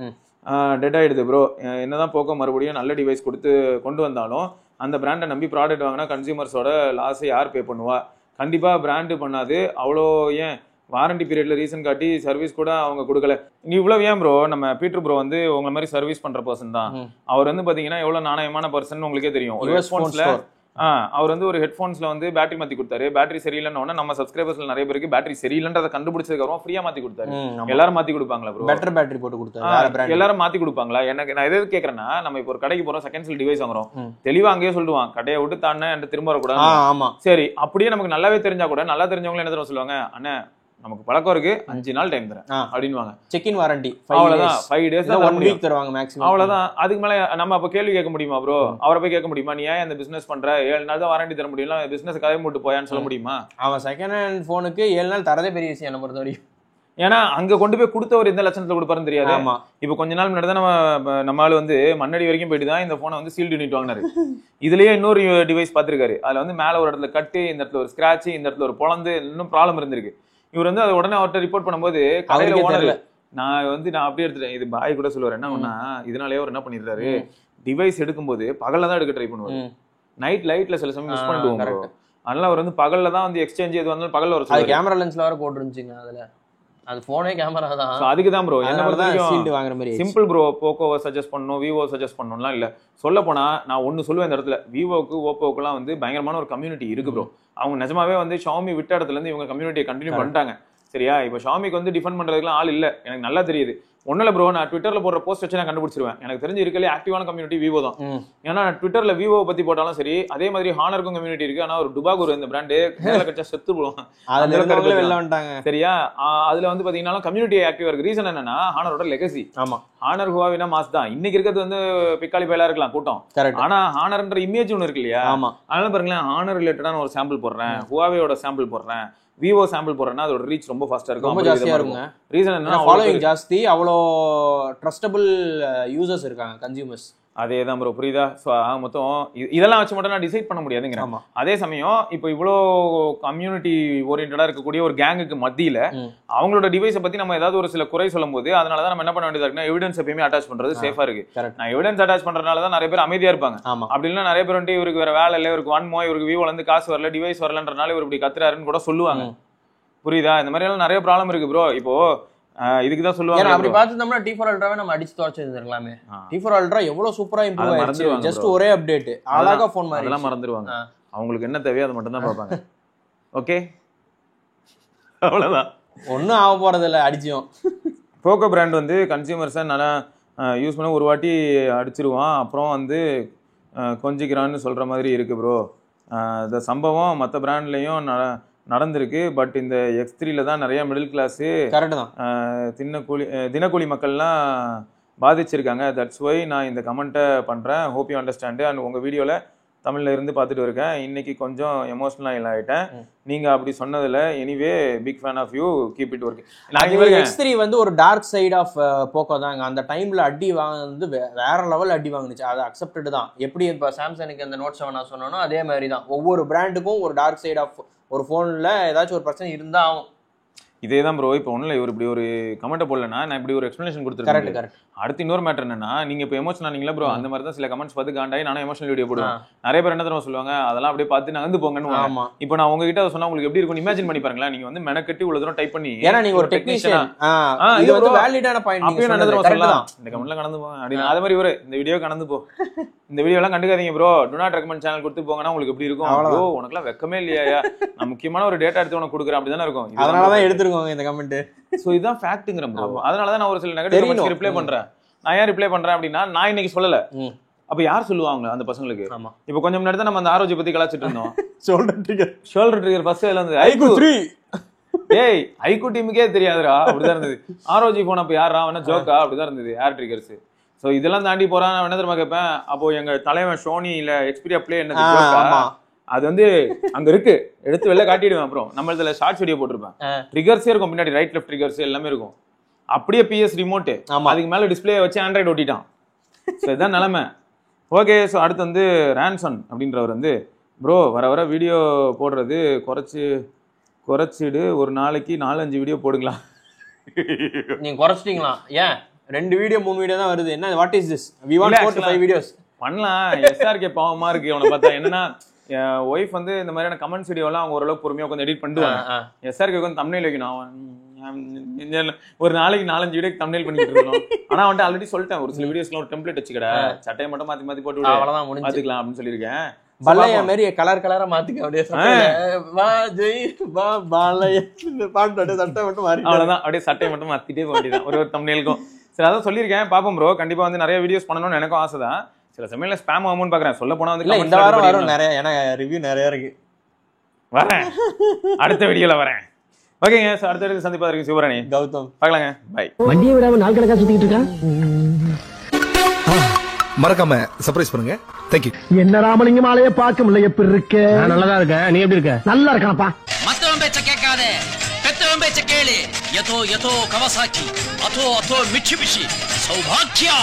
டெட் ஆயிடுது ப்ரோ. என்னதான் போக்கோ மறுபடியும் நல்ல டிவைஸ் கொடுத்து கொண்டு வந்தாலும் அந்த பிராண்டை நம்பி ப்ராடக்ட் வாங்கினா கன்சியூமர்ஸோட லாஸை யார் பே பண்ணுவா? கண்டிப்பா பிராண்டு பண்ணாது. அவ்வளோ ஏன் வாரண்டி பீரியட்ல ரீசன் காட்டி சர்வீஸ் கூட அவங்க கொடுக்கல. நீ இவ்வளவு ஏன் ப்ரோ? நம்ம பீட்டர் ப்ரோ வந்து உங்களை மாதிரி சர்வீஸ் பண்ற பர்சன் தான். அவர் வந்து பாத்தீங்கன்னா எவ்வளவு நாணயமான பர்சன் உங்களுக்கே தெரியும். ஒரு ஹெட்ஃபோன்ஸ்ல அவர் வந்து ஒரு ஹெட்ஃபோன்ஸ்ல வந்து பேட்டரி மாத்தி கொடுத்தாரு. பேட்டரி சரியில்லைன்னு நம்ம சப்ஸ்கிரைபர்ஸ்ல நிறைய பேருக்கு பேட்டரி சரியில்லைன்றதை கண்டுபிடிச்சதுக்கு அப்புறம் ஃப்ரீயா மாத்தி கொடுத்தாரு. எல்லாரும் மாத்தி கொடுப்பாங்களா ப்ரோ? பெட்டர் பேட்டரி போட்டு கொடுத்தாரு. எல்லாரும் மாத்தி கொடுப்பாங்களா? எனக்கு நான் எது கேக்குறேன்னா, நம்ம இப்போ ஒரு கடைக்கு போறோம், செகண்ட் ஹேண்ட் டிவைஸ் வாங்குறோம், தெளிவா அங்கேயே சொல்லுவான் கடையை விட்டு தானே திரும்ப வரக்கூடாது. சரி, அப்படியே நமக்கு நல்லாவே தெரிஞ்சா கூட நல்லா தெரிஞ்சவங்க என்ன தெரியும் சொல்லுவாங்க, அண்ணா நமக்கு பழக்கம் இருக்கு, 5 நாள் டைம் தரேன் அப்படின்வாங்க. செக் இன் வாரண்டி அவ்வளவுதான், 5 days தான் 1 வீக் தருவாங்க மேக்ஸிமம். அவ்வளவுதான். அதுக்கு மேல நம்ம அப்ப கேள்வி கேட்க முடியுமா ப்ரோ? அவரை போய் கேட்க முடியுமா, நீ ஏன் இந்த பிசினஸ் பண்ற, 7 நாள் தான் வாரண்டி தர முடியல, பிசினஸ் கதை மூட்டு போயான்னு சொல்ல முடியுமா? அவன் செகண்ட் ஹேண்ட் போனுக்கு 7 நாள் தரதே பெரிய விஷயம் என்ன பொறுத்த வரைக்கும். ஏன்னா அங்க கொண்டு போய் கொடுத்தவர் எந்த லட்சணத்துல கொடுப்பாருன்னு தெரியாது. இப்ப கொஞ்ச நாள் முன்னாடி தான் நம்ம ஆளு வந்து மண்ணடி வரைக்கும் போயிட்டு தான் இந்த போனை வந்து சீல்டு யூனிட் வாங்கினாரு. இதுலயே இன்னொரு டிவைஸ் பாத்துருக்காரு, அதுல வந்து மேல ஒரு இடத்துல கட்டு, இந்த இடத்துல ஒரு ஸ்கிராட்ச், இந்த இடத்துல ஒரு பொழந்து, இன்னும் ப்ராப்ளம் இருந்திருக்கு. இவர் வந்து அதை உடனே அவர்கிட்ட ரிப்போர்ட் பண்ணும்போது கடையில ஓனர் நான் அப்படியே எடுத்துட்டேன். இது பாய் கூட சொல்லுவார், என்ன ஒன்னா இதனாலேயே அவர் என்ன பண்ணிடுறாரு, டிவைஸ் எடுக்கும்போது பகல்ல தான் எடுக்க ட்ரை பண்ணுவாரு, நைட் லைட்ல சில சமயம் மிஸ் பண்ணிடுவோம். அதனால அவர் வந்து பகல்ல தான் வந்து எக்ஸ்சேஞ்ச் எது வந்தாலும் பகல்ல வர கேமரா லென்ஸ்ல வர போட்டுருந்துச்சுங்க. அதுல அது போனே கேமரா தான். அதுக்கு தான் ப்ரோ என்ன சீல்டு வாங்குற மாதிரி சிம்பிள் ப்ரோ. போக்கோவை சஜஸ்ட் பண்ணணும், விவோ சஜஸ்ட் பண்ணணும்லாம் இல்ல. சொல்ல போனா நான் ஒன்னு சொல்லுவேன் இந்த இடத்துல, விவோக்கு ஓப்போக்குலாம் வந்து பயங்கரமான ஒரு கம்யூனிட்டி இருக்கு ப்ரோ. அவங்க நிஜமாவே வந்து ஷாமி விட்ட இடத்துல இருந்து இவங்க கம்யூனிட்டியை கண்டினியூ பண்ணிட்டாங்க. சரியா? இப்போ ஷாமிக்கு வந்து டிஃபெண்ட் பண்றதுக்குலாம் ஆள் இல்ல, எனக்கு நல்லா தெரியுது. ஒன்னும் ப்ரோ, நான் ட்விட்டர்ல போடுற போஸ்ட் வச்சு நான் கண்டுபிடிச்சிருவேன். எனக்கு தெரிஞ்சு இருக்கலே ஆக்டிவான கம்யூனிட்டி விவோ தான். ஏன்னா ட்விட்டர்ல விவோ பத்தி போட்டாலும் சரி, அதே மாதிரி ஹானருக்கும் கம்யூனிட்டி இருக்கு. ஆனா ஒரு டுபாகூர் இந்த பிராண்டு கச்சா செத்து போடுவோம். சரியா? அதுல வந்து பாத்தீங்கன்னா கம்யூனிட்டி ஆக்டிவா இருக்கு. ரீசன் என்னன்னா ஹானரோட லெகசி. ஆமா, ஹானர் ஹுவாவினா மாஸ் தான். இன்னைக்கு இருக்கிறது வந்து பிக்காலி பயிலா இருக்கலாம் கூட்டம், ஆனா ஹானர்ன்ற இமேஜ் ஒன்னு இருக்கு இல்லையா? அதனால பாருங்களேன், ஹானர் ரிலேட்டடான ஒரு சாம்பிள் போடுறேன், ஹுவாவேயோட சாம்பிள் போடுறேன், விவோ சாம்பிள் போடுறேன்னா அதோட ரீச் ரொம்ப ஃபாஸ்டா இருக்கும், ரொம்ப ஜாஸ்தியா இருக்கும். ரீசன் என்னன்னா ஃபாலோயிங் ஜாஸ்தி, அவ்வளோ ட்ரஸ்டபிள் யூசர்ஸ் இருக்காங்க, கன்சியூமர்ஸ். அதே தான் ப்ரோ, புரியுதா? ஸோ மொத்தம் இதெல்லாம் வச்சு மட்டும் நான் டிசைட் பண்ண முடியாதுங்கிறேன். அதே சமயம் இப்போ இவ்வளோ கம்யூனிட்டி ஓரியன்டா இருக்கக்கூடிய ஒரு கேங்குக்கு மத்தியில அவங்களோட டிவைஸை பத்தி நம்ம ஏதாவது ஒரு சில குறை சொல்லும் போது அதனாலதான் நம்ம என்ன பண்ண வேண்டியதா இருக்குன்னா, எவிடன்ஸ் எப்பயுமே அட்டாச் பண்றது சேஃபா இருக்கு. நான் எவிடன்ஸ் அட்டாச் பண்றதுனால தான் நிறைய பேர் அமைதியா இருப்பாங்க. அப்படி இல்லைன்னா நிறைய பேர் வந்து இவருக்கு வேற வேலை இல்லை, இவருக்கு ஒன் இவருக்கு விவோல இருந்து காசு வரல, டிவைஸ் வரலன்றனால இவர் இப்படி கத்துறாருன்னு கூட சொல்லுவாங்க. புரியுதா? இந்த மாதிரி எல்லாம் நிறைய ப்ராப்ளம் இருக்கு ப்ரோ. இப்போ இதுக்கு தான் சொல்லுவாங்க, அப்படி பார்த்துட்டோம்னா T4 Ultraவே நம்ம அடிச்சு துவைச்சு இருந்திருக்கலாமே. T4 Ultra எவ்வளவு சூப்பரா இம்ப்ரூவ் ஆயிடுச்சு, ஜஸ்ட் ஒரே அப்டேட், அழகா ஃபோன் மாதிரி. அதெல்லாம் மறந்துடுவாங்க. அவங்களுக்கு என்ன தேவையோ அதை மட்டும் தான் பார்ப்பாங்க. ஓகே, அவ்வளவுதான், ஒன்றும் ஆக போறது இல்லை. அடிச்சியும் போக்கோ பிராண்ட் வந்து கன்சியூமர்ஸை நல்லா யூஸ் பண்ண ஒரு வாட்டி அடிச்சிருவான், அப்புறம் வந்து கொஞ்சிக்கிறான்னு சொல்ற மாதிரி இருக்கு ப்ரோ. இந்த சம்பவம் மற்ற பிராண்ட்லயும் நடந்திருக்கு. பட் இந்த X3ல தான் நிறைய மிடில் கிளாஸ் தினக்கூலி மக்கள்லாம் பாதிச்சிருக்காங்க. தட்ஸ் ஒய் நான் இந்த கமெண்ட்டை பண்றேன். Hope you understand. அண்ட் உங்க வீடியோல தமிழ்ல இருந்து பார்த்துட்டு இருக்கேன், இன்னைக்கு கொஞ்சம் எமோஷனல் ஆயிட்டேன் நீங்க அப்படி சொன்னதுல. Anyway big fan of you, keep it working. X3 வந்து ஒரு டார்க் சைடு ஆஃப் போக்கோ தாங்க. அந்த டைம்ல அடி வாங்குறது வேற லெவல் அடி வாங்குனுச்சு, அது அக்செப்டட் தான். எப்படி இப்போ சாம்சங்குக்கு அந்த நோட் 7 நான் சொன்னனோ அதே மாதிரி தான் ஒவ்வொரு பிராண்டுக்கும் ஒரு டார்க் சைடு ஆஃப் ஒரு போன்ல ஏதாச்சும் ஒரு பிரச்சனை இருந்தா ஆகும். இதே தான் ப்ரோ. இப்போ ஒன்றும் இல்லை, இவர் இப்படி ஒரு கமெண்ட்டை போடலன்னா நான் இப்படி ஒரு எக்ஸ்பிளேஷன் கொடுத்துருக்கேன். அடுத்து இன்னொரு மேட்டர் என்னன்னா, நீங்க இப்போ எமோஷனல் ஆனீங்களா ப்ரோ, அந்த மாதிரி தான் சில கமெண்ட்ஸ் பார்த்து காண்டாயி நானும் எமோஷனல் வீடியோ போடுவேன். நிறைய பேர் என்ன தெரியுமா சொல்லுவாங்க, அதெல்லாம் அப்படியே பார்த்து நகர்ந்து போங்கன்னு. இப்போ நான் உங்ககிட்ட சொன்னா உங்களுக்கு எப்படி இருக்கும் இமேஜின் பண்ணி பாருங்களேன். நீங்க வந்து மெனக்கட்டி இவ்வளவு தூரம் டைப் பண்ணி, ஏன்னா நீங்க ஒரு டெக்னீஷியன், இது வந்து வேலிடான பாயிண்ட். அப்பயும் என்ன தெரியுமா சொல்லலாம், இந்த கமெண்ட்ல கடந்து போங்க அப்படின்னு. அதே மாதிரி இந்த வீடியோ கடந்து போ, இந்த வீடியோ எல்லாம் கண்டுக்காதீங்க bro, do not recommend channel கொடுத்து போங்கன்னா உங்களுக்கு எப்படி இருக்கும். ப்ரோ உனக்குலாம் வெக்கமே இல்லையா, நான் முக்கியமான ஒரு டேட்டா எடுத்து உனக்கு கொடுக்குறேன் அப்படிதானே இருக்கும். அதனாலதான் எடுத்துருக்கோங்க இந்த கமெண்ட். சோ இதுதான் ஃபேக்ட்ங்கற ப்ரோ. அதனாலதான் நான் ஒரு சில நெகட்டிவ் கமெண்ட்ஸ் ரிப்ளை பண்றேன். நான் ஏன் ரிப்ளை பண்றேன் அப்படின்னா, நான் இன்னைக்கு சொல்லல, அப்ப யார் சொல்லுவாங்க அந்த பசங்களுக்கு. இப்ப கொஞ்சம் முன்னாடி தான் நம்ம அந்த ஆரோஜி பத்தி கலாச்சிட்டு இருந்தோம். ஷோல்டர் ட்ரிகர் ஃபர்ஸ்ட் இதுல வந்து ஐகு 3 ஏய் ஐகு டீமுக்கே தெரியாதுடா அப்படிதான் இருந்தது. ஆரோஜி போன் அப்ப யாரா அவன ஜோக்கா அப்படிதான் இருந்தது ஏர் ட்ரிகர்ஸ். சோ இதெல்லாம் தாண்டி போறான். நான் என்ன தெரியுமா கேட்பேன், அப்போ எங்க தலைவன் ஷோனி இல்ல எக்ஸ்பீரியா பிளே என்னது ஜோக்கா, அது வந்து அங்க இருக்கு, எடுத்து வெளில காட்டிடுவேன். அப்புறம் நம்ம இதுல ஷார்ட்ஸ் வீடியோ போட்டிருப்பேன், ட்ரிகர்ஸே இருக்கும் பின்னாடி, ரைட் லெஃப்ட் ட்ரிகர்ஸ் எல்லாமே இருக்கும். அப்படியே PS ரிமோட் அதுக்கு மேல டிஸ்பிளே வச்சு ஆண்ட்ராய்டு ஓட்டிட்டான். ஸோ இதுதான் நிலைமை. ஓகே, ஸோ அடுத்து வந்து ரான்சன் அப்படின்றவர் வந்து, ப்ரோ வர வர வீடியோ போடுறது குறைச்சிடு, ஒரு நாளைக்கு 4-5 வீடியோ போடுங்களா. நீங்க குறைச்சிட்டீங்களா? ஏன் 2 வீடியோ 3 வீடியோ தான் வருது, என்ன what is this, we want 4 to 5 videos பண்ணலாம். SRK பாவமா இருக்கு அவனை பார்த்தா. என்னன்னா என் ஒய்ஃப் வந்து இந்த மாதிரியான கமெண்ட்ஸ் வீடியோலாம் அவங்க ஓரளவுக்கு பொறுமையா கொஞ்சம் எடிட் பண்ணுவாங்க. SRK வந்து தம்ப்நெயில் வைக்கணும், ஒரு நாளைக்கு 4-5 வீடியோ தம்ப்நெயில் பண்ணிட்டு இருக்கணும். ஆனா அவன்ட்டு ஆல்ரெடி சொல்லிட்டேன், ஒரு சில வீடியோஸ்ல ஒரு டெம்ப்ளேட் வச்சுக்கடா, சட்டையை மட்டும் மாத்தி மாத்தி போட்டு பாத்துக்கலாம் அப்படின்னு சொல்லியிருக்கேன். பல்லையா மாதிரி கலர் கலரா மாத்திக்க, அப்படியே வா ஜெய் வா பாலையா பாட்டு சட்டை மட்டும் மாறி அவ்வளவுதான், அப்படியே சட்டையை மட்டும் மாத்திட்டே போக வேண்டியதான் ஒரு தம்ப்நெயிலுக்கும். சரி அதான் சொல்லியிருக்கேன், பாப்போம் ப்ரோ. கண்டிப்பா வந்து நிறைய வீடியோஸ் பண்ணணும்னு எனக்கும் ஆசை தான். சில சமயம்ல ஸ்பாம் ஆகும்னு பாக்குறேன். சொல்ல போனா வந்து இந்த வாரம் வரும் நிறைய, ஏன்னா ரிவ்யூ நிறைய இருக்கு. வரேன், அடுத்த வீடியோல வரேன். ஓகேங்க, அடுத்த வீடியோ சந்திப்பா இருக்கு. சிவராணி கௌதம் பார்க்கலாங்க, பை. வண்டியை விடாம நாள் கணக்கா சுத்திட்டு இருக்கான். மறக்காம சர்ப்ரைஸ் பண்ணுங்க. தேங்க்யூ. என்ன ராமலிங்கம் ஆளைய பார்க்க முடியல, எப்படி இருக்க? நல்லதா இருக்க, நீ எப்படி இருக்க? நல்லா இருக்கானப்பா. மத்தவன் பேச்ச கேட்காதே, பெத்தவன் பேச்ச கேளு. யதோ யதோ கவசாக்கி, அதோ அதோ மிட்சுபிஷி, சௌபாக்கியா.